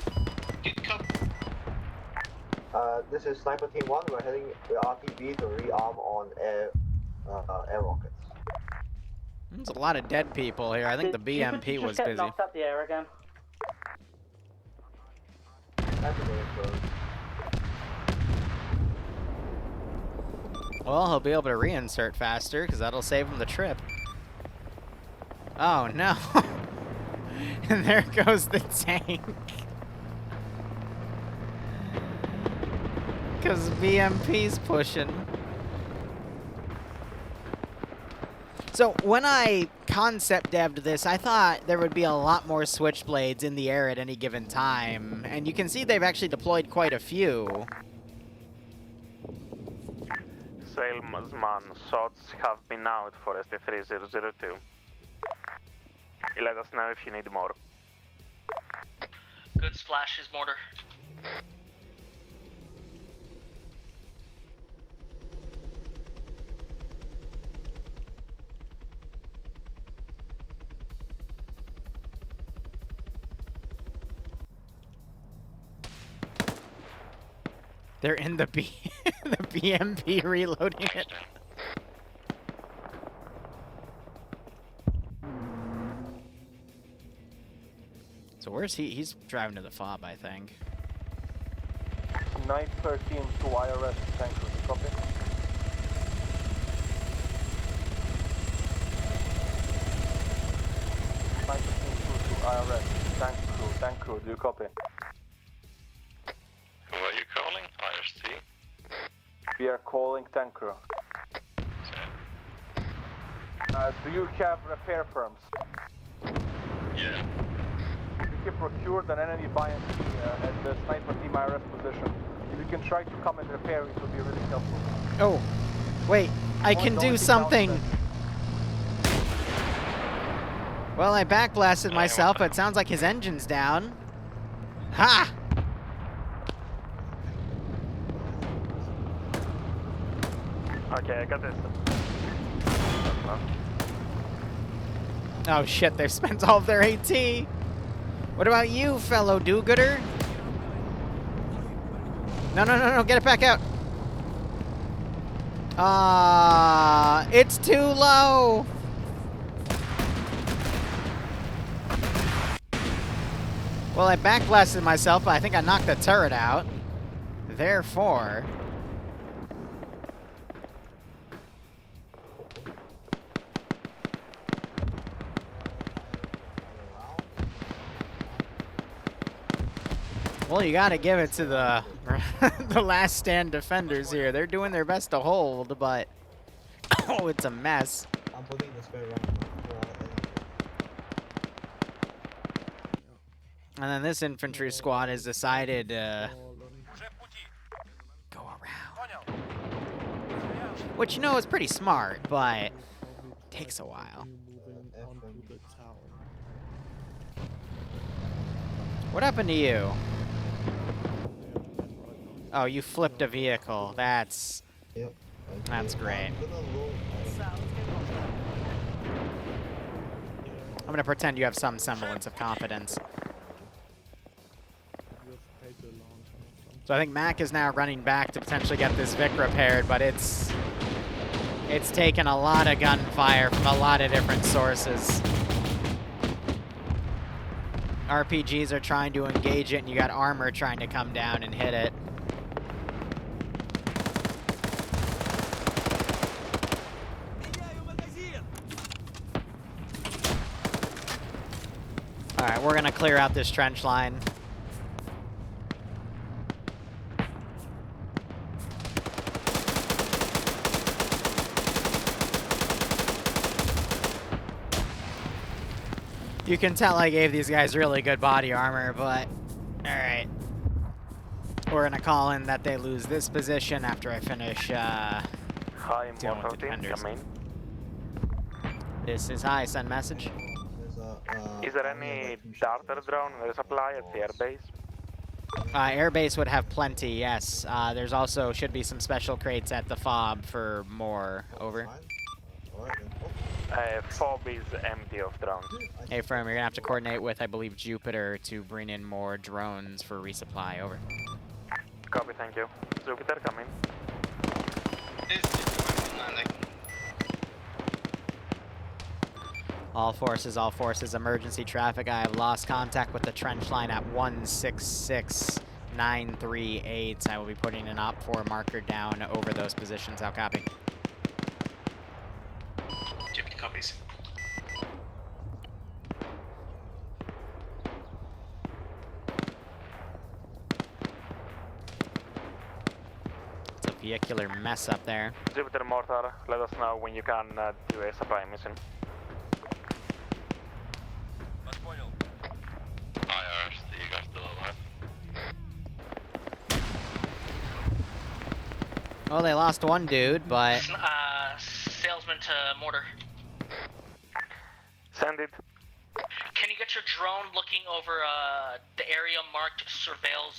This is Sniper Team 1. We're heading with RTB to rearm on air rockets. There's a lot of dead people here. I think the BMP was just get busy. knocked out the air again. Well, he'll be able to reinsert faster because that'll save him the trip. Oh no. And there goes the tank. Because BMP's pushing. So when I concept devved this, I thought there would be a lot more switchblades in the air at any given time. And you can see they've actually deployed quite a few. Salesman shots have been out for ST3002. Let us know if you need more. Good splashes, mortar. They're in the the BMP reloading it. So where's he? He's driving to the fob, I think. 913 to IRS, thank you. Copy. To IRS, tank crew, do you copy? Who are you calling? IRC? We are calling tank crew. Do you have repair firms? Yeah. If you can procure an enemy BMP at the Sniper Team IRS position, if you can try to come and repair, it would be really helpful. Oh, wait, I can do something. Well, I backblasted myself, but it sounds like his engine's down. Ha! Okay, I got this. Oh shit, they've spent all of their AT. What about you, fellow do-gooder? No, get it back out. It's too low. Well, I backblasted myself, but I think I knocked the turret out. Therefore... Well, you gotta give it to the the last stand defenders here. They're doing their best to hold, but oh, it's a mess. I'm putting the spare round. And then this infantry squad has decided to go around. Which, you know, is pretty smart, but takes a while. What happened to you? Oh, you flipped a vehicle. That's great. I'm gonna pretend you have some semblance of confidence. So I think Mac is now running back to potentially get this Vic repaired, but it's taken a lot of gunfire from a lot of different sources. RPGs are trying to engage it, and you got armor trying to come down and hit it. Alright, we're gonna clear out this trench line. You can tell I gave these guys really good body armor, but alright. We're gonna call in that they lose this position after I finish dealing with the defenders. This is high, send message. Is there any darter drone resupply at the airbase? Airbase would have plenty, yes. There's also should be some special crates at the FOB for more. Over. FOB is empty of drones. Hey, firm, you're gonna have to coordinate with, I believe, Jupiter to bring in more drones for resupply. Over. Copy, thank you. Jupiter, come in. All forces, emergency traffic. I have lost contact with the trench line at 166938. I will be putting an OP4 marker down over those positions. I'll copy. Deputy copies. It's a vehicular mess up there. Jupiter Mortar, let us know when you can do a supply mission. Well, they lost one dude, but... Salesman to mortar. Send it. Can you get your drone looking over the area marked Surveil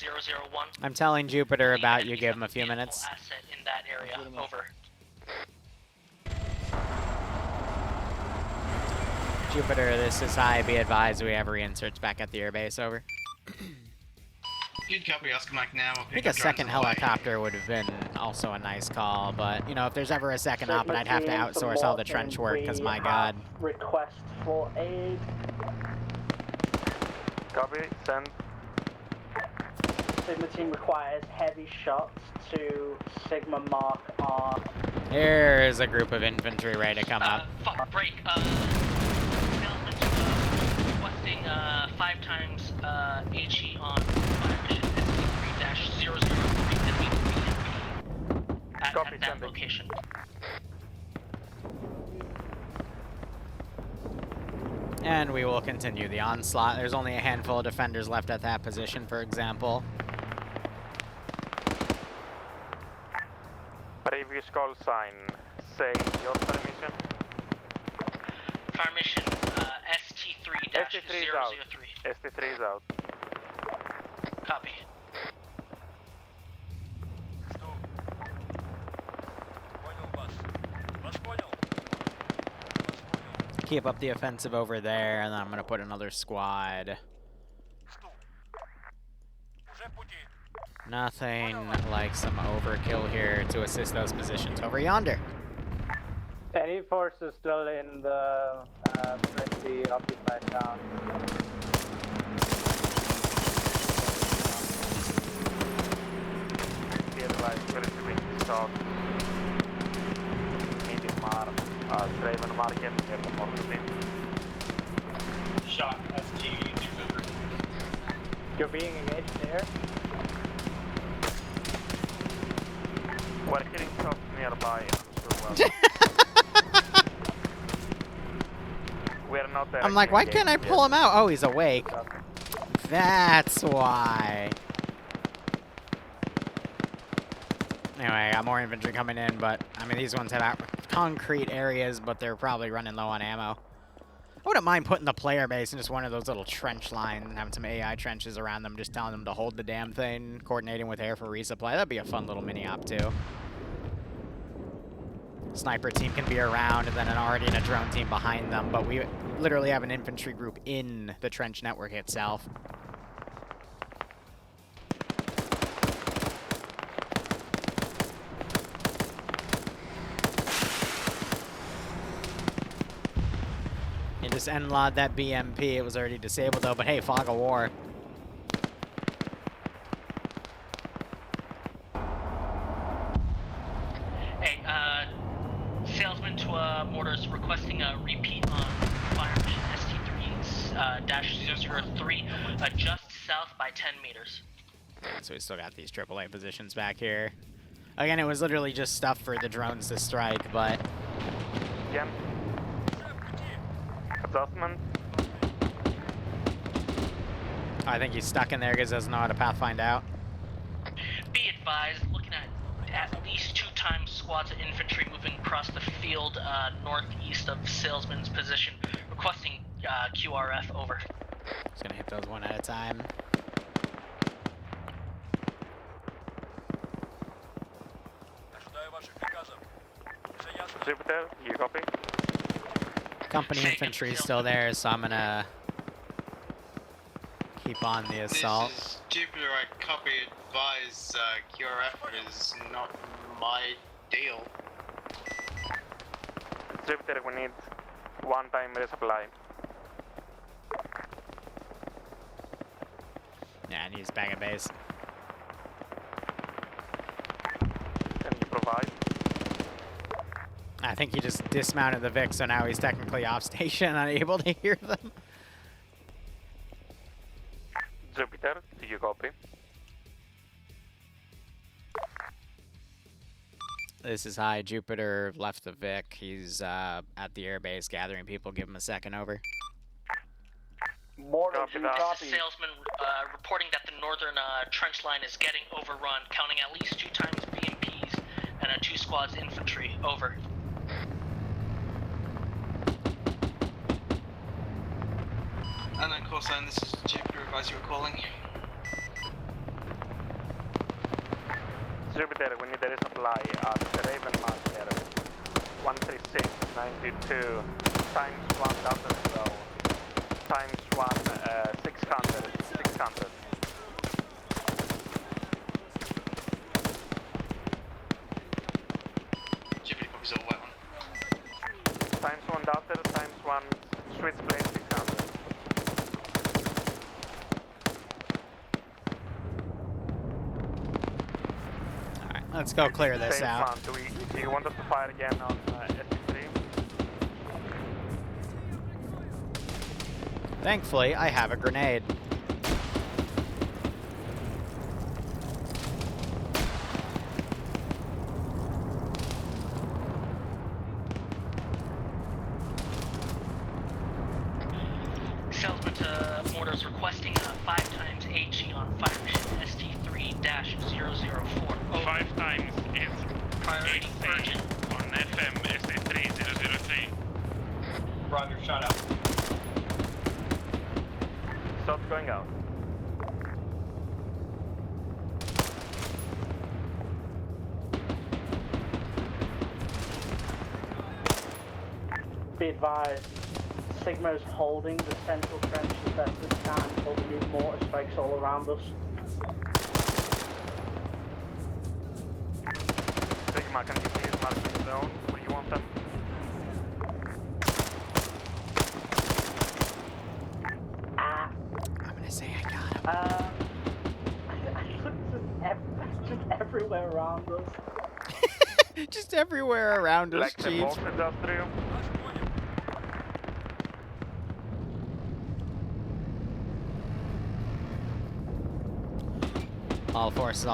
001? I'm telling Jupiter about you. Give him a few minutes. Asset in that area. Over. Jupiter, this is high. Be advised, we have reinserts back at the airbase. Over. Good copy, Oscar Mike now. I think a second helicopter would have been also a nice call, but, you know, if there's ever a second op, I'd have to outsource all the trench work, because my god. Request for aid. Copy, send. Sigma team requires heavy shots to Sigma mark on. Here's a group of infantry ready to come up. Fuck, break. Requesting 5 times HE on fire mission SC3-003 at that location. And we will continue the onslaught. There's only a handful of defenders left at that position, for example. Previous call sign, say your permission. Fire mission ST3-003. ST3 is out. Copy. Keep up the offensive over there, and then I'm going to put another squad. Nothing like some overkill here to assist those positions over yonder. Any forces still in the French occupied town? Draven Market, near the mortar team. Shot, ST, Jupiter. You're being engaged there? We're hitting shots nearby, We're not there. I'm like, why can't I pull him out? Oh, he's awake. That's why. Anyway, I got more infantry coming in, but, I mean, these ones have concrete areas, but they're probably running low on ammo. I wouldn't mind putting the player base in just one of those little trench lines and having some AI trenches around them, just telling them to hold the damn thing, coordinating with air for resupply. That'd be a fun little mini-op, too. Sniper team can be around, and then already in a drone team behind them, but we literally have an infantry group in the trench network itself. You just end-lod that BMP. It was already disabled, though, but hey, fog of war. Hey, salesman to mortars requesting a repeat on fire mission ST3-003, just south by 10 meters. So we still got these AAA positions back here. Again, it was literally just stuff for the drones to strike, but... Again. Adjustment. I think he's stuck in there because he doesn't know how to pathfind out. Be advised, looking at least 2 times squads of infantry moving across the field northeast of Salesman's position, requesting QRF, over. Just gonna hit those one at a time. Jupiter, you copy? Company infantry is still there, so I'm gonna keep on the assault. This is Jupiter, I copy, advise, QRF is not my deal. Jupiter, we need one-time resupply. Yeah, I need his bag of base. Can you provide? I think he just dismounted the Vic, so now he's technically off station, unable to hear them. Jupiter, do you copy? This is high. Jupiter left the Vic. He's at the airbase gathering people. Give him a second, over. Mortar, do you copy? Salesman reporting that the northern trench line is getting overrun, counting at least 2 times BMPs and 2 squads infantry, over. And then call sign, this is Jupiter, advise you were calling. Jupiter, we need a resupply at the Raven Marker, 13692, times 1 Delta Slow, times 1, 600. Jupiter copies all white one. Times 1 Delta, times 1 Switchblade 600. Let's go clear this Same out. plan. Do you want us to fire again on SC3? Thankfully, I have a grenade. Salesman to mortars requesting 5 times HE on fire mission ST3-004. 5 times is HC on FM ST3003. Roger, shot out. Stop going out. Be advised, Sigma's holding the central trench as best as can until the new mortar strikes all around us. Sigma, can you please mark the zone where you want them? I'm gonna say I got him. Just everywhere around us. Just everywhere around us, Like the Chief. box just through. All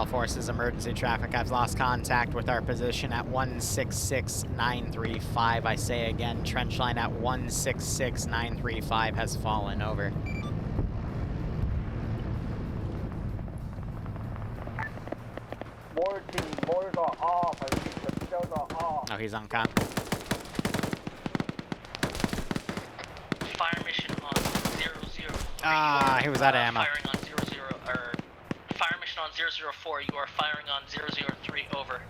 forces, emergency traffic. I've lost contact with our position at 166935. I say again, trench line at 166935 has fallen, over. Mortar team, mortars are off. I repeat, the shells are off. Oh, he's on con. Fire mission on 003. Ah, he was out of ammo. Firing on 00, or fire mission on 004. You are firing on 003. Over.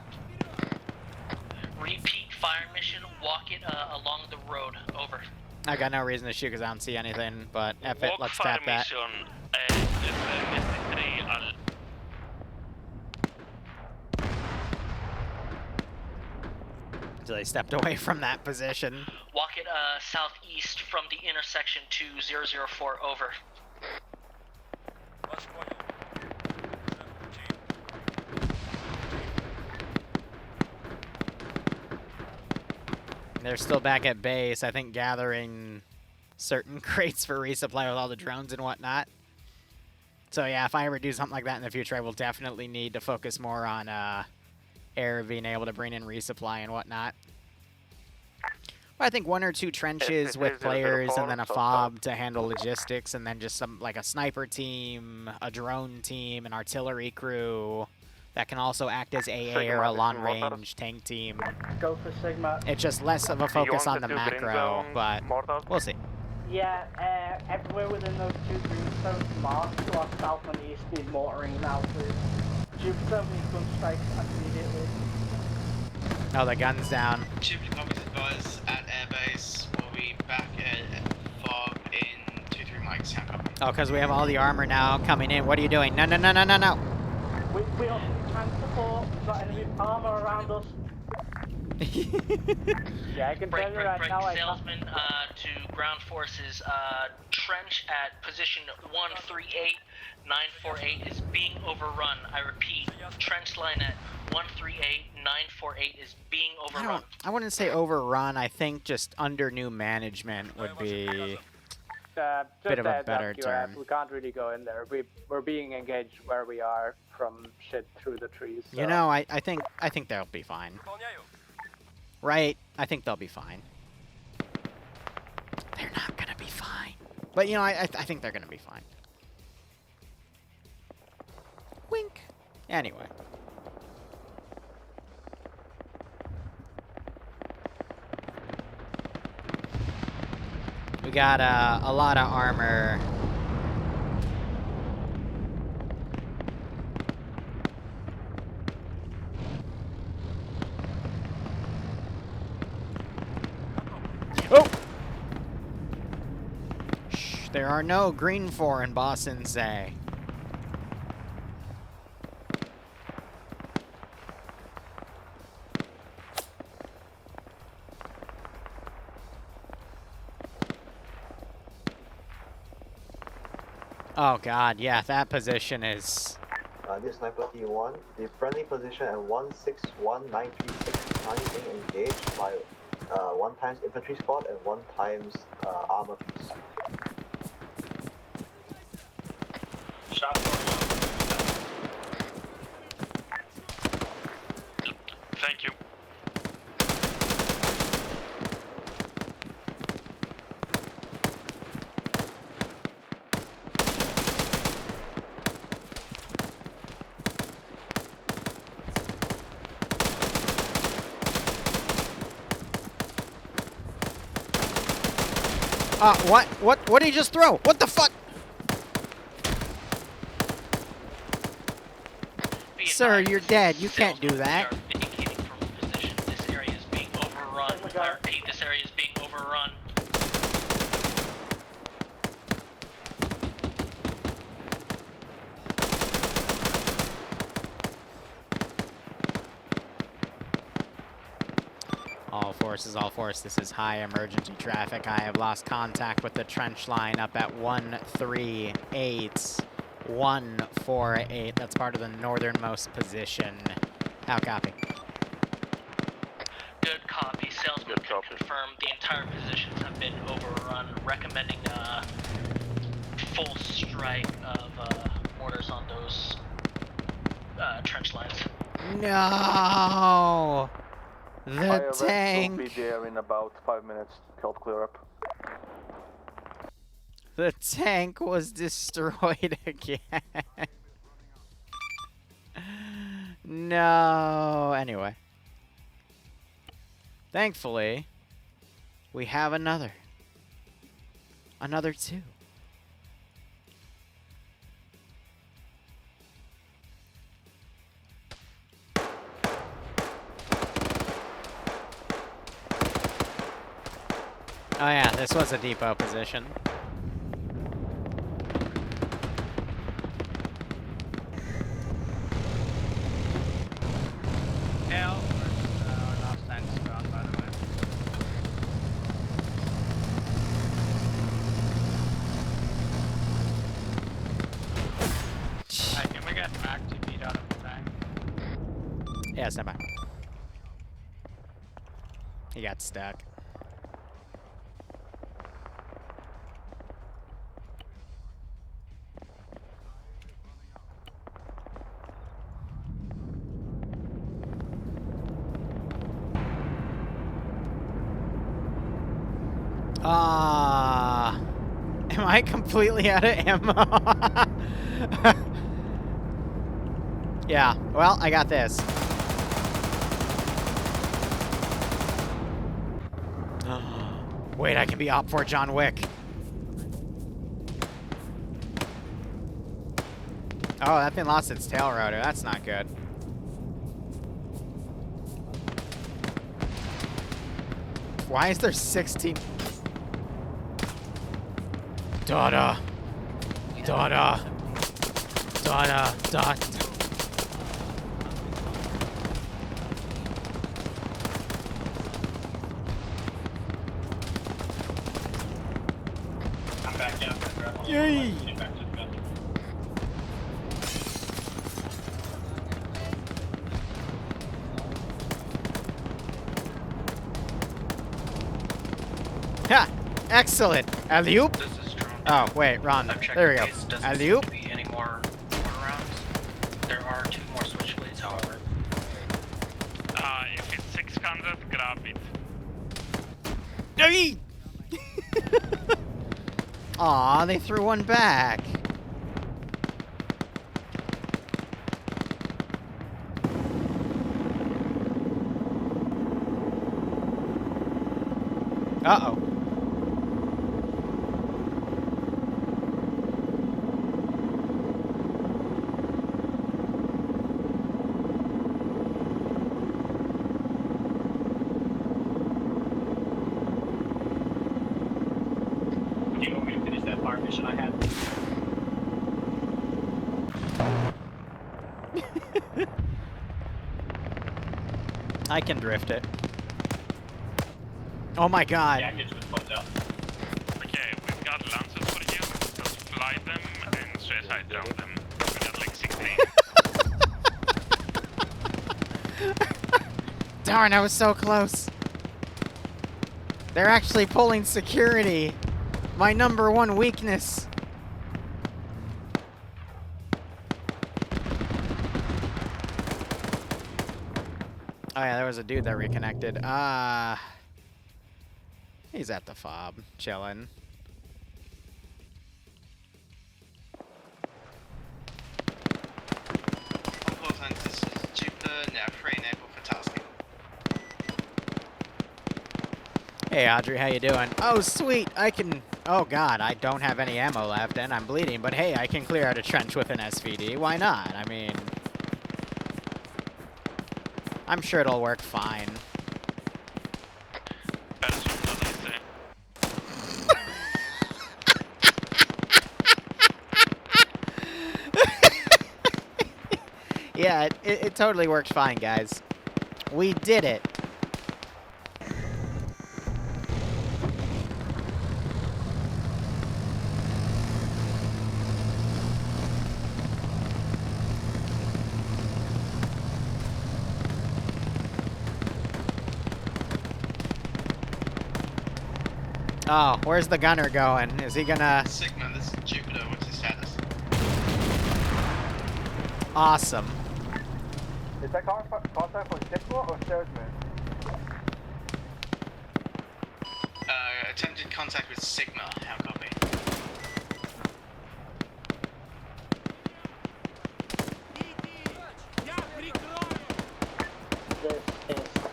Repeat fire mission. Walk it along the road. Over. I got no reason to shoot because I don't see anything, but F it, let's tap that. So they stepped away from that position. Walk it southeast from the intersection to 004. Over. They're still back at base, I think gathering certain crates for resupply with all the drones and whatnot. So yeah, if I ever do something like that in the future, I will definitely need to focus more on air being able to bring in resupply and whatnot. I think 1 or 2 trenches with players and then a fob to handle logistics, and then just some like a sniper team, a drone team, an artillery crew that can also act as AA or a long-range tank team. Go for Sigma. It's just less of a focus on the macro, but we'll see. Yeah, everywhere within those 2 green zones marked to our south and east need mortaring now, please. Jupiter, we need gun strikes immediately. Oh, the gun's down. Jupiter copies advise at airbase. We'll be back at FOB in 2-3 mics. Hand copy. Oh, because we have all the armor now coming in. What are you doing? No, no, no, no, no, no. We also need tank support. We've got enemy armor around us. Yeah, I can tell you right now. Salesman to ground forces. Trench at position 138. 948 is being overrun. I repeat, trench line at 138. 948 is being overrun. I wouldn't say overrun. I think just under new management would be a bit of a better term. We can't really go in there. We're being engaged where we are from shit through the trees. So. You know, I think they'll be fine. Right? I think they'll be fine. They're not gonna be fine. But you know, I think they're gonna be fine. Wink. Anyway. We got a lot of armor. Oh! Shh, there are no green 4 in Boston, say. Oh god, yeah, that position is... This sniper T1, the friendly position at 161-936 is being engaged by 1 times infantry squad and 1 times armor piece. Shot Thank you. What did he just throw? What the fuck? Sir, you're dead. You can't do that. This area is being overrun. I repeat, this area is being overrun. All force, this is high emergency traffic. I have lost contact with the trench line up at 138. 148, that's part of the northernmost position. How copy? Good copy. Salesman can confirm the entire positions have been overrun, recommending full strike of mortars on those trench lines. No! The tank! will be there in about 5 minutes to help clear up. The tank was destroyed again. No. Anyway. Thankfully, we have another. Another 2. Oh yeah, this was a depot position. Our last tank's gone, by the way. Hey, can we get Mac to beat out of the tank? Yeah, stand by. He got stuck. Am I completely out of ammo? Yeah, well, I got this. Wait, I can be Op 4 John Wick. Oh, that thing lost its tail rotor. That's not good. Why is there 16? Dada. Dada. Dada. Dada. I'm back out. Yay! Ha! Excellent! Alley-oop? Oh, wait, wrong. There we go. Alley-oop? Any more rounds? There are 2 more switchblades, however. If it's 600, grab it. Yay! Aw, they threw one back. Uh-oh. Do you want me to finish that fire mission I had? I can drift it. Oh my god. Yeah, get to his foot up. Okay, we've got lancers for you. Just fly them and suicide down them. We got like 16. Darn, I was so close. They're actually pulling security. My #1 weakness. Oh yeah, there was a dude that reconnected. He's at the fob, chilling. Important, this is Jupiter, now pre-enable for tasking. Hey Audrey, how you doing? Oh sweet, I can... Oh god, I don't have any ammo left and I'm bleeding, but hey, I can clear out a trench with an SVD. Why not? I mean... I'm sure it'll work fine. Yeah, it totally works fine, guys. We did it. Oh, where's the gunner going? Is he gonna... Sigma, this is Jupiter, what's his status? Awesome. Is that contact for Sigma or Salesman? Attempted contact with Sigma, how copy?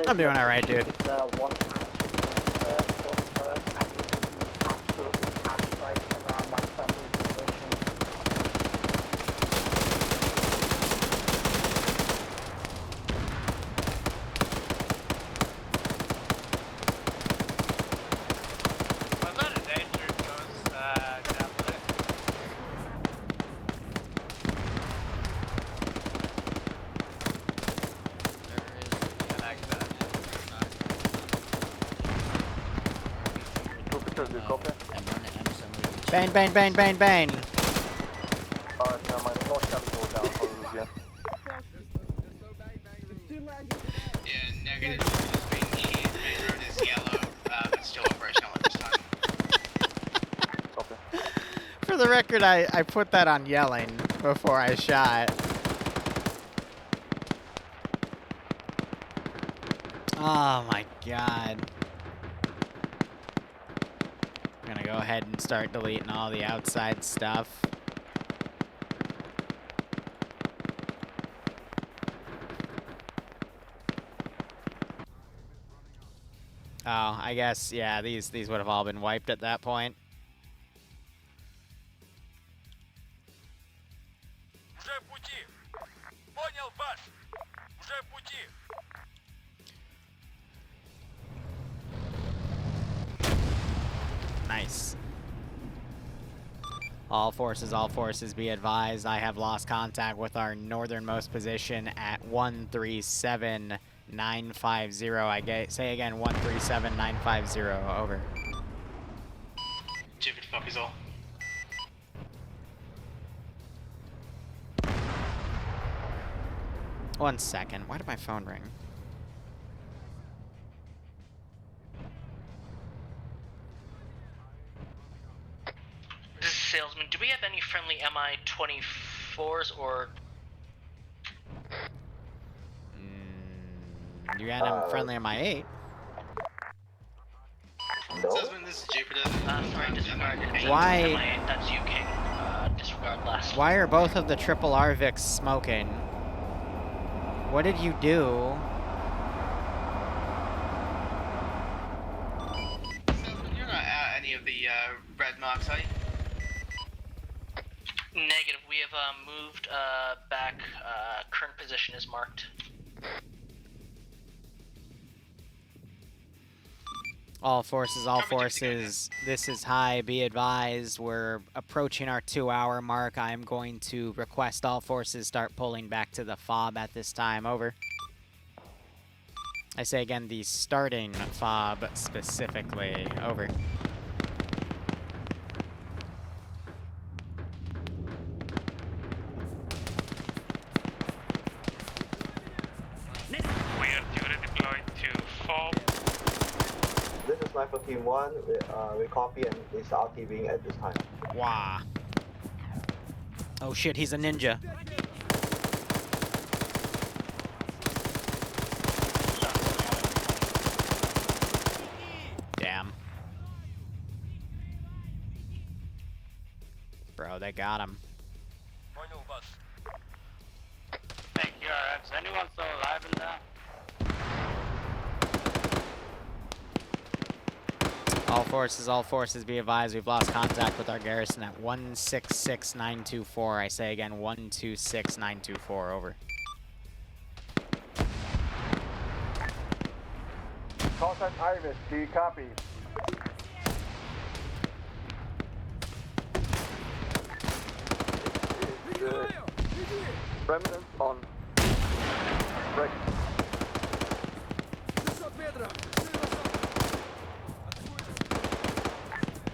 I'm doing alright, dude. Bang, bang, bang, bang, bang. Alright, never mind. No shall go down for Lucia. Yeah, negative. This being the main road is yellow, but still operational at this time. Okay. For the record, I put that on yelling before I shot. Oh my god. go ahead and start deleting all the outside stuff. Oh, I guess, yeah, these would have all been wiped at that point. Уже в пути. Понял вас. Уже в пути. Nice. All forces be advised. I have lost contact with our northernmost position at 137950. Say again, 137950. Over. Jupiter copies all. One second. Why did my phone ring? This is Salesman. Do we have any friendly Mi-24s or... You got a friendly MI8. No. Salesman, this is Jupiter. Sorry, disregard. Why- Mi-8, that's you, King. Disregard last. Why are both of the triple RVICs smoking? What did you do? Salesman, you're not at any of the red marks, are you? Negative. We have moved back. Current position is marked. All forces, this is high, be advised, we're approaching our 2-hour mark. I am going to request all forces start pulling back to the FOB at this time, over. I say again, the starting FOB specifically, over. We are duly deployed to FOB. This is Sniper Team 1. We copy and is RTVing at this time. Wow. Oh shit, he's a ninja. Damn. Bro, they got him. Понял вас. Thank you, RF. Is anyone still alive in there? All forces be advised, we've lost contact with our garrison at 166924. I say again, 126924, over. Contact Iris, do you copy? Remnants on. Break.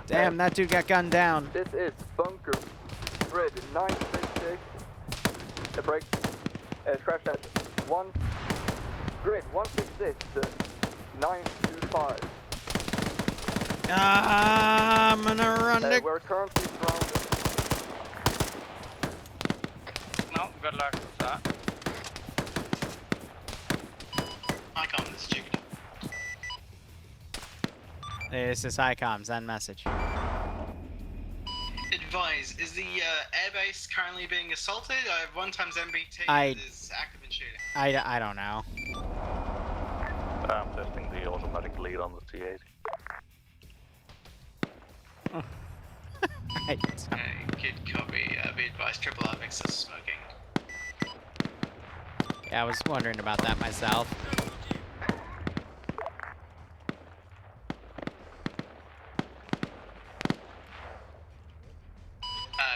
Damn, that dude got gunned down. This is Bunker Grid 966. The break. Crash at 1. Grid 166. 925. I'm gonna run to... We're currently surrounded. No, good luck with that. Icon, this is Jupiter. This is HICOM, send message. Advise, is the airbase currently being assaulted? I have 1 times MBT is active in shooting. I don't know. I'm testing the automatic lead on the T-80. Good copy. Be advised, triple RVICs are smoking. Yeah, I was wondering about that myself.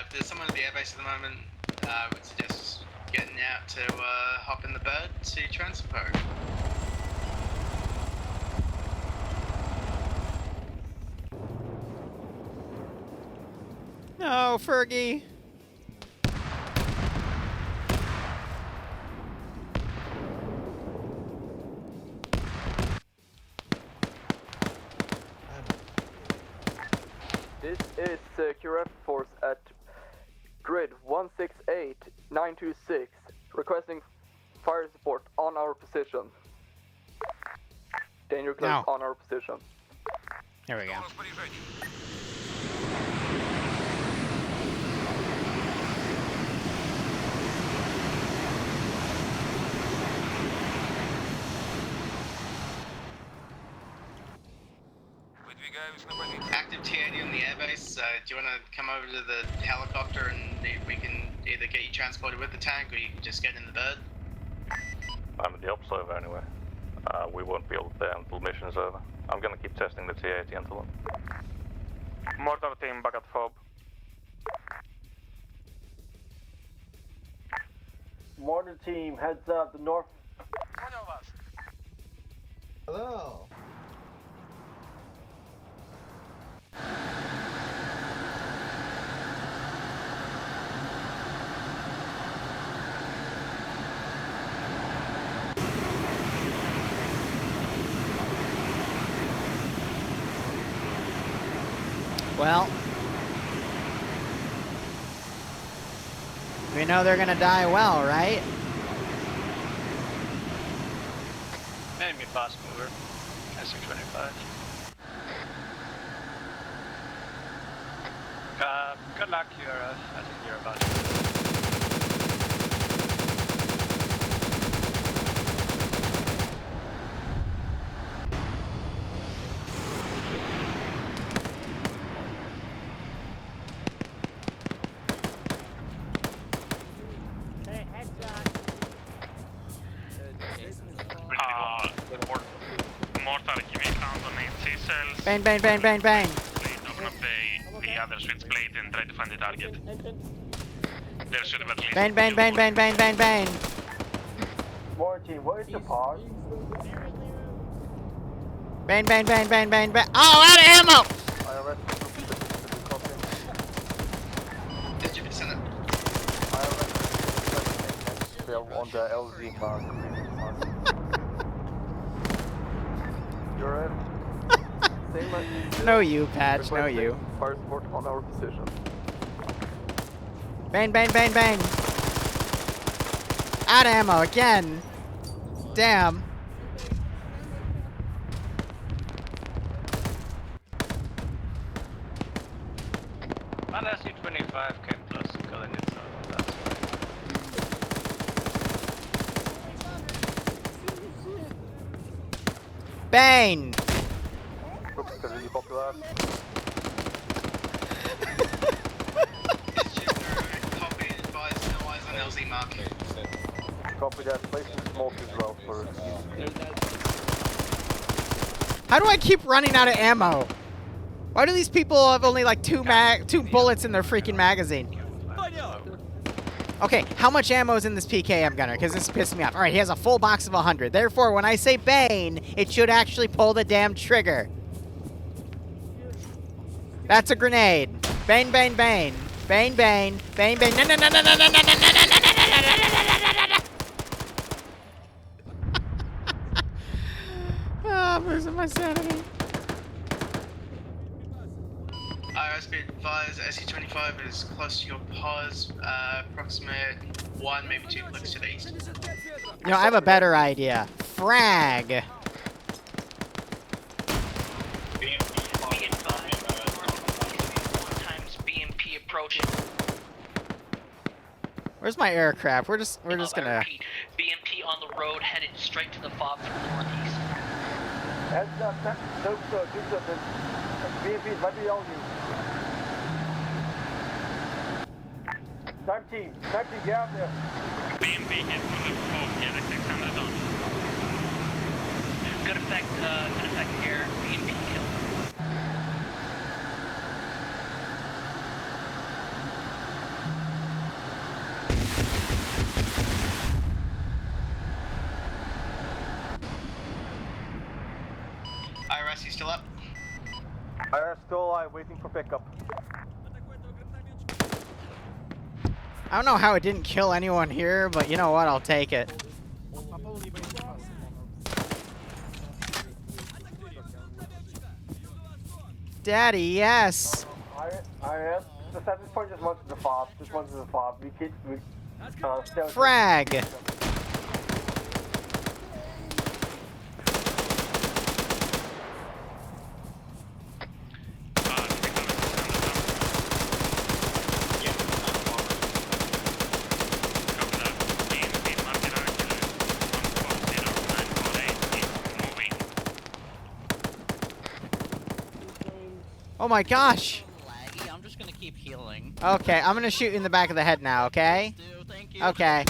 If there's someone at the airbase at the moment, I would suggest getting out to hop in the bird to transfer. No, Fergie. This is QRF Force at Grid 168926, requesting fire support on our position. Danger close Now. on our position. Here we go. Active T-80 on the airbase. Do you want to come over to the helicopter and we can either get you transported with the tank or you can just get in the bird? I'm at the ops over anyway. We won't be able to there until mission's over. I'm gonna keep testing the T-80 until then. Mortar team back at FOB. Mortar team heads up the north. Hello. Well, we know they're gonna die well, right? Enemy fast mover. SC-25. Good luck, I think you're about to. Mortar, give me count on 8 C-cells. Bang, bang, bang, bang, bang. Please open up the other switchblade and try to find the target. There should have at least... Bang, bang, bang, bang, bang, bang, bang. Mortar team, what is the pause? Bang, bang, bang, bang, bang, bang. Oh, out of ammo! Did you send it? On the LZ mark. You're in. No you, Patch, no you. Fire support on our position. Bang, bang, bang, bang. Out of ammo again. Damn. One SC-25 came close to killing it, so that's fine. Bang! Oops, did you copy that? Copy, advise, no eyes on LZ mark. Copy that. Place the smoke as well for... How do I keep running out of ammo? Why do these people have only like two bullets in their freaking magazine? Okay, how much ammo is in this PKM gunner? Because this pissed me off. All right, he has a full box of 100. Therefore, when I say bang, it should actually pull the damn trigger. That's a grenade. Bang, bang, bang. Bang, bang. Bang, bang. No, no, no, no, no, no, no, no, no, no, no, no. Ah, I'm losing my sanity. IRS be advised, SC-25 is close to your pause, approximate 1, maybe 2 clicks to the east. You know, I have a better idea. Frag. BMP approaching. Where's my aircraft? We're just gonna. BMP on the road, headed straight to the FOB from the northeast. Heads up, do something. BMP is right below you. Time team, get out there. BMP hit from the FOB, get a 600 on. Good effect air, BMP kill. IRS, you still up? IRS still alive, waiting for pickup. I don't know how it didn't kill anyone here, but you know what? I'll take it. Daddy, yes. IRS, just at this point, just one to the FOB. Just one to the FOB. Frag. Oh my gosh! Laggy, I'm just gonna keep healing. Okay, I'm gonna shoot you in the back of the head now, okay? Please do, thank you. Okay.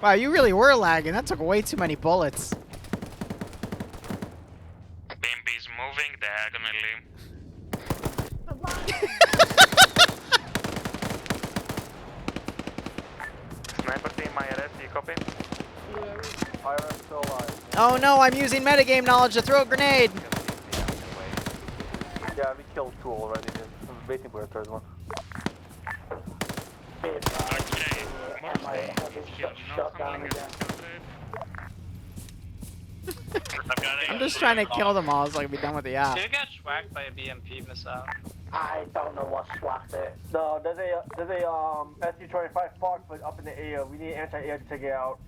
Wow, you really were lagging. That took way too many bullets. BMP's moving diagonally. Sniper team IRS, you copy? IRS still alive. Oh no, I'm using metagame knowledge to throw a grenade! Yeah, we killed 2 already. I'm waiting for a 3rd one. I'm just trying to kill them all so I can be done with the op. Did you get swacked by a BMP missile? I don't know what swacked it. No, there's a SU-25 Fox up in the air. We need anti-air to take it out.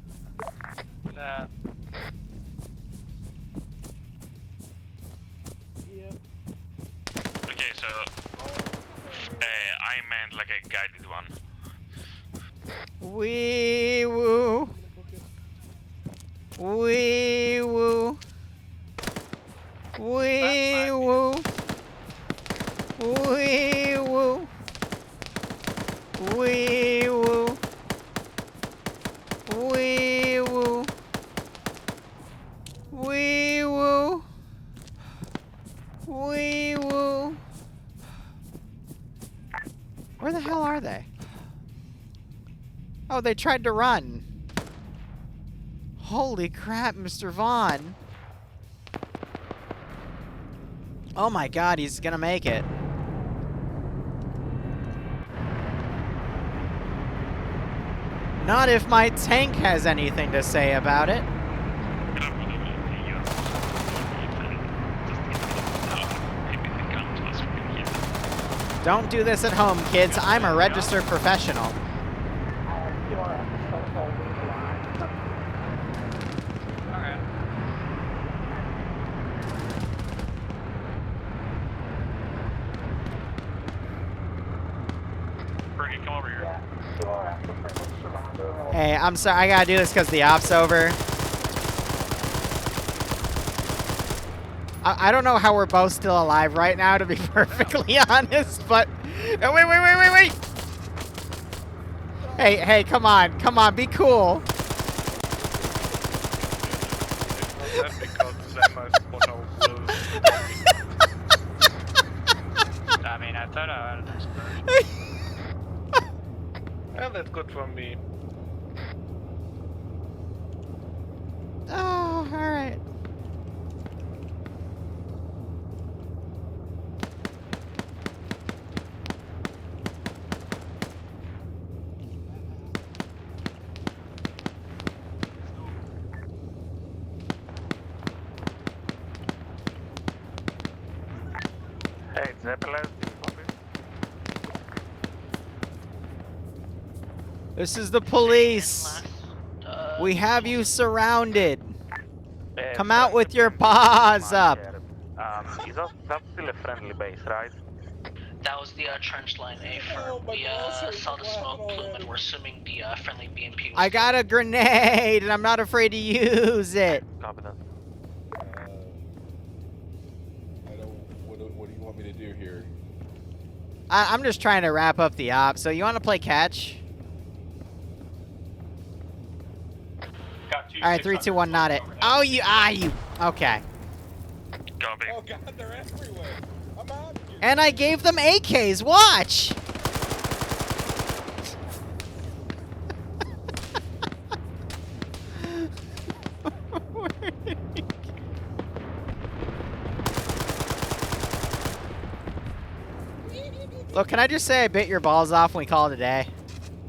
Nah. Okay, so I meant like a guided one. Wee woo. Wee woo. Wee woo. Wee woo. Wee woo. Wee woo. Wee woo. Wee woo. Where the hell are they? Oh, they tried to run. Holy crap, Mr. Vaughn. Oh my god, he's gonna make it. Not if my tank has anything to say about it. Don't do this at home, kids. I'm a registered professional. Hey, I'm sorry. I gotta do this because the op's over. I don't know how we're both still alive right now, to be perfectly honest, but... Oh, wait! Hey, come on, be cool. I mean, I thought I had an well, that's good for me. Oh, alright. Hey, Zeppelin. This is the police. We have you surrounded. Come out with your paws up. Is that still a friendly base, right? That was the trench line A firm. We saw the smoke plume and we're assuming the friendly BMP was I got a grenade and I'm not afraid to use it. Copy that. What do you want me to do here? I'm just trying to wrap up the op. So you want to play catch? All right, 3, 2, 1, not it. Oh, you. Okay. Copy. Oh god, they're everywhere. I'm out here. And I gave them AKs. Watch. Look, can I just say I bit your balls off when we call it a day?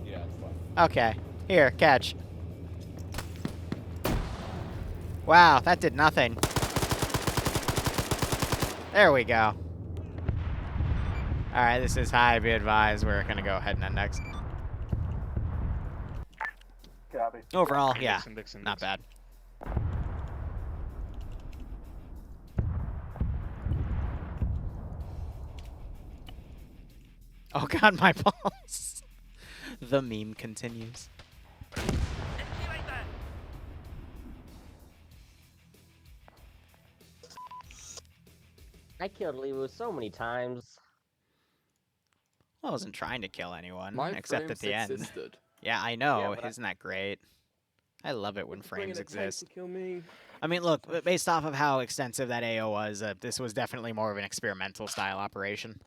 Yeah, it's fine. Okay. Here, catch. Wow, that did nothing. There we go. Alright, this is high. Be advised. We're going to go ahead and end next. Copy. Overall, yeah, not bad. Oh god, my balls. The meme continues. I killed Liru so many times. I wasn't trying to kill anyone, My except frames at the end. existed. Yeah, I know. Yeah, but Isn't that great? I love it when Bringing frames a tank exist. to kill me. I mean, look, based off of how extensive that AO was, this was definitely more of an experimental style operation.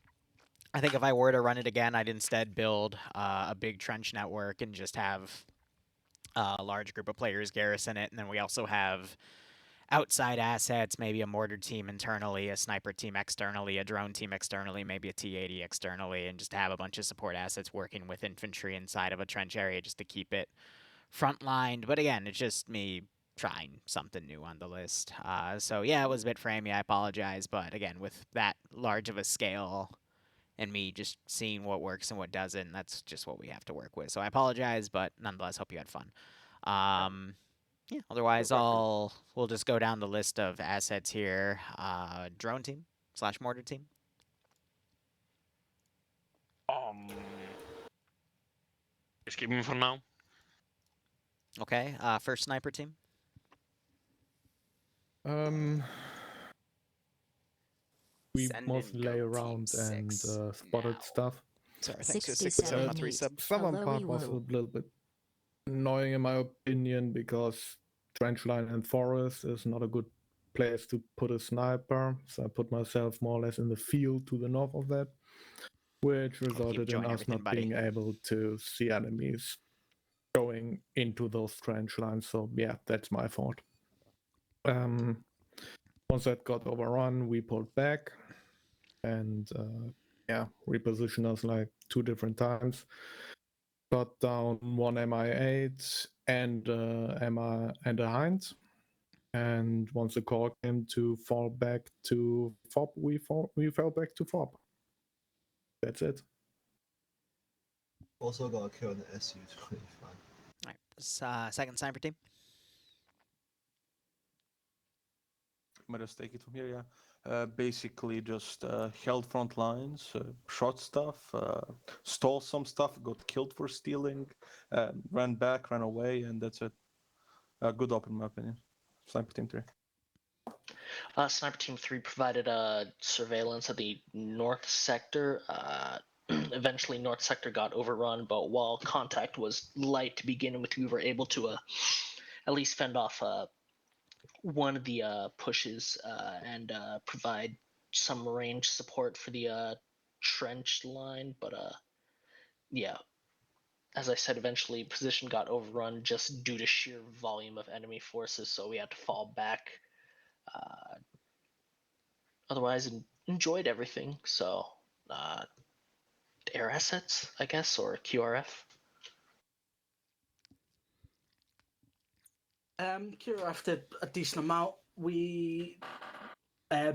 I think if I were to run it again, I'd instead build a big trench network and just have a large group of players garrison it, and then we also have outside assets, maybe a mortar team internally, a sniper team externally, a drone team externally, maybe a T-80 externally, and just have a bunch of support assets working with infantry inside of a trench area just to keep it front-lined. But again, it's just me trying something new on the list. So yeah, it was a bit framey, I apologize, but again, with that large of a scale and me just seeing what works and what doesn't, that's just what we have to work with. So I apologize, but nonetheless, hope you had fun. Yeah, otherwise we'll just go down the list of assets here. Drone team / mortar team. Just keep me for now. Okay, first sniper team. We mostly lay around and spotted stuff. Sorry, thanks for 67 6 3 sub. Southern Hello, part was a Liru. little bit annoying in my opinion because trench line and forest is not a good place to put a sniper. So I put myself more or less in the field to the north of that, which resulted in us not being able to see enemies going into those trench lines. So yeah, that's my fault. Once that got overrun, we pulled back and yeah, repositioned us like 2 different times. Got down 1 MI8 and a Hind. And once the call came to fall back to FOB, we fell back to FOB. That's it. Also got a kill on the SU-25. Alright, second sniper team. Might just take it from here, yeah. Basically just held front lines, shot stuff, stole some stuff, got killed for stealing, ran back, ran away, and that's it. Good op in my opinion. Sniper team 3. Sniper Team 3 provided surveillance at the north sector. Eventually, north sector got overrun, but while contact was light to begin with, we were able to at least fend off one of the pushes and provide some range support for the trench line. But yeah, as I said, eventually position got overrun just due to sheer volume of enemy forces, so we had to fall back. Otherwise, enjoyed everything. So, air assets, I guess, or QRF. QRF did a decent amount. We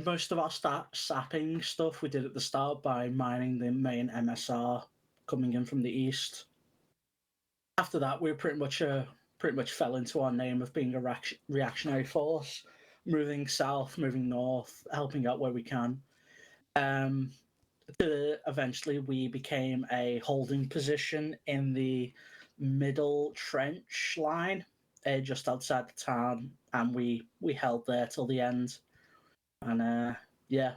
most of our sapping stuff we did at the start by mining the main MSR coming in from the east. After that, we pretty much fell into our name of being a reactionary force, moving south, moving north, helping out where we can. Eventually, we became a holding position in the middle trench line, just outside the town, and we held there till the end. And yeah,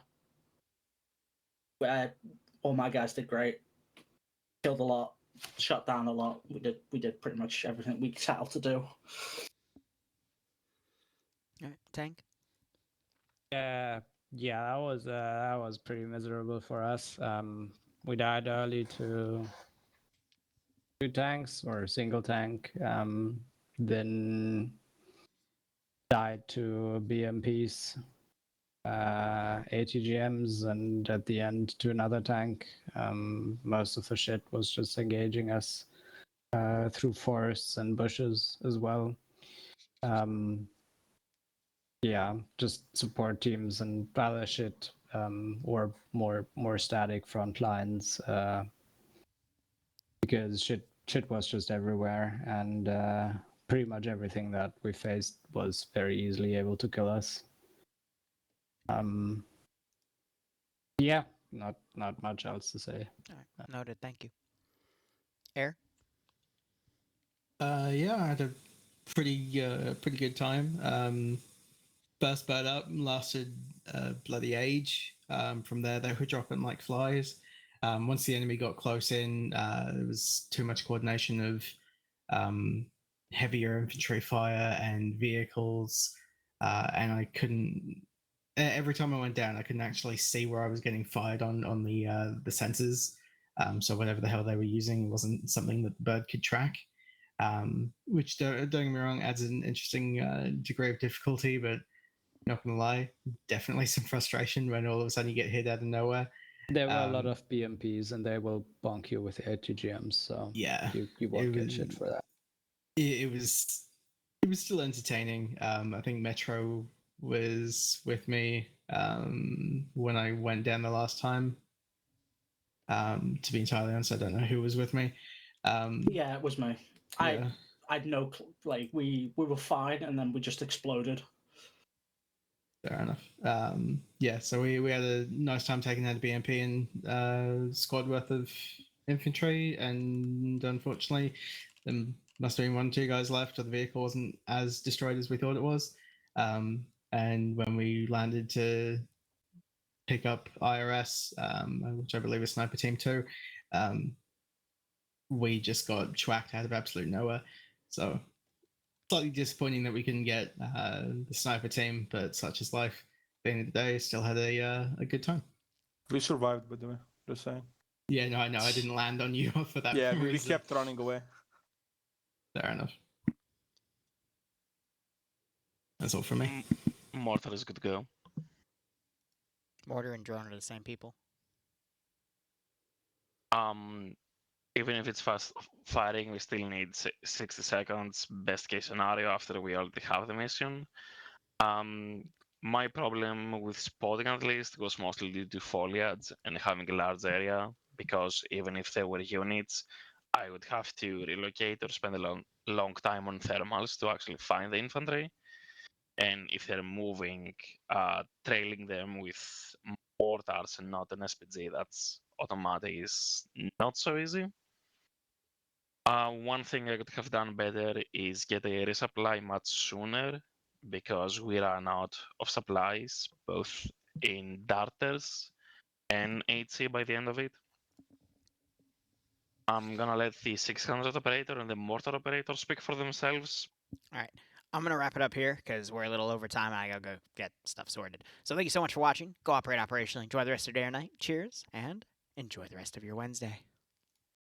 all my guys did great. Killed a lot, shot down a lot. We did pretty much everything we set out to do. Alright, tank. Yeah, that was pretty miserable for us. We died early to 2 tanks or a single tank. Then died to BMPs, ATGMs, and at the end to another tank. Most of the shit was just engaging us through forests and bushes as well. Yeah, just support teams and other shit, or more static front lines, because shit was just everywhere, and pretty much everything that we faced was very easily able to kill us. Yeah, not much else to say. Alright, noted. Thank you. Air. Yeah, I had a pretty good time. first bird up lasted bloody age. From there, they were dropping like flies. Once the enemy got close in, there was too much coordination of heavier infantry fire and vehicles, and I couldn't. Every time I went down, I couldn't actually see where I was getting fired on the sensors. So whatever the hell they were using wasn't something that the bird could track. Which don't get me wrong, adds an interesting degree of difficulty, but not gonna lie, definitely some frustration when all of a sudden you get hit out of nowhere. There were a lot of BMPs, and they will bonk you with ATGMs, so yeah, you won't get shit for that. It was still entertaining. I think Metro was with me when I went down the last time. To be entirely honest, I don't know who was with me. Yeah, it was me. Yeah. I'd no like we were fine, and then we just exploded. Fair enough. Yeah, so we had a nice time taking out a BMP and squad worth of infantry, and unfortunately, there must have been 1 or 2 guys left, or the vehicle wasn't as destroyed as we thought it was. And when we landed to pick up IRS, which I believe is Sniper Team 2, we just got schwacked out of absolute nowhere. So slightly disappointing that we couldn't get the sniper team, but such is life. At the end of the day, still had a good time. We survived, by the way. Just saying. Yeah, no, I know. I didn't land on you for that Yeah, reason. we kept running away. Fair enough. That's all from me. Mortar is good to go. Mortar and drone are the same people. Even if it's fast firing, we still need 60 seconds, best case scenario, after we already have the mission. My problem with spotting, at least, was mostly due to foliage and having a large area, because even if there were units, I would have to relocate or spend a long time on thermals to actually find the infantry. And if they're moving, trailing them with mortars and not an SPG, that's automatic, is not so easy. One thing I could have done better is get a resupply much sooner, because we ran out of supplies, both in darters and HC by the end of it. I'm gonna let the 600 operator and the mortar operator speak for themselves. All right. I'm going to wrap it up here because we're a little over time. I got to go get stuff sorted. So thank you so much for watching. Go operate operationally. Enjoy the rest of your day or night. Cheers, and enjoy the rest of your Wednesday.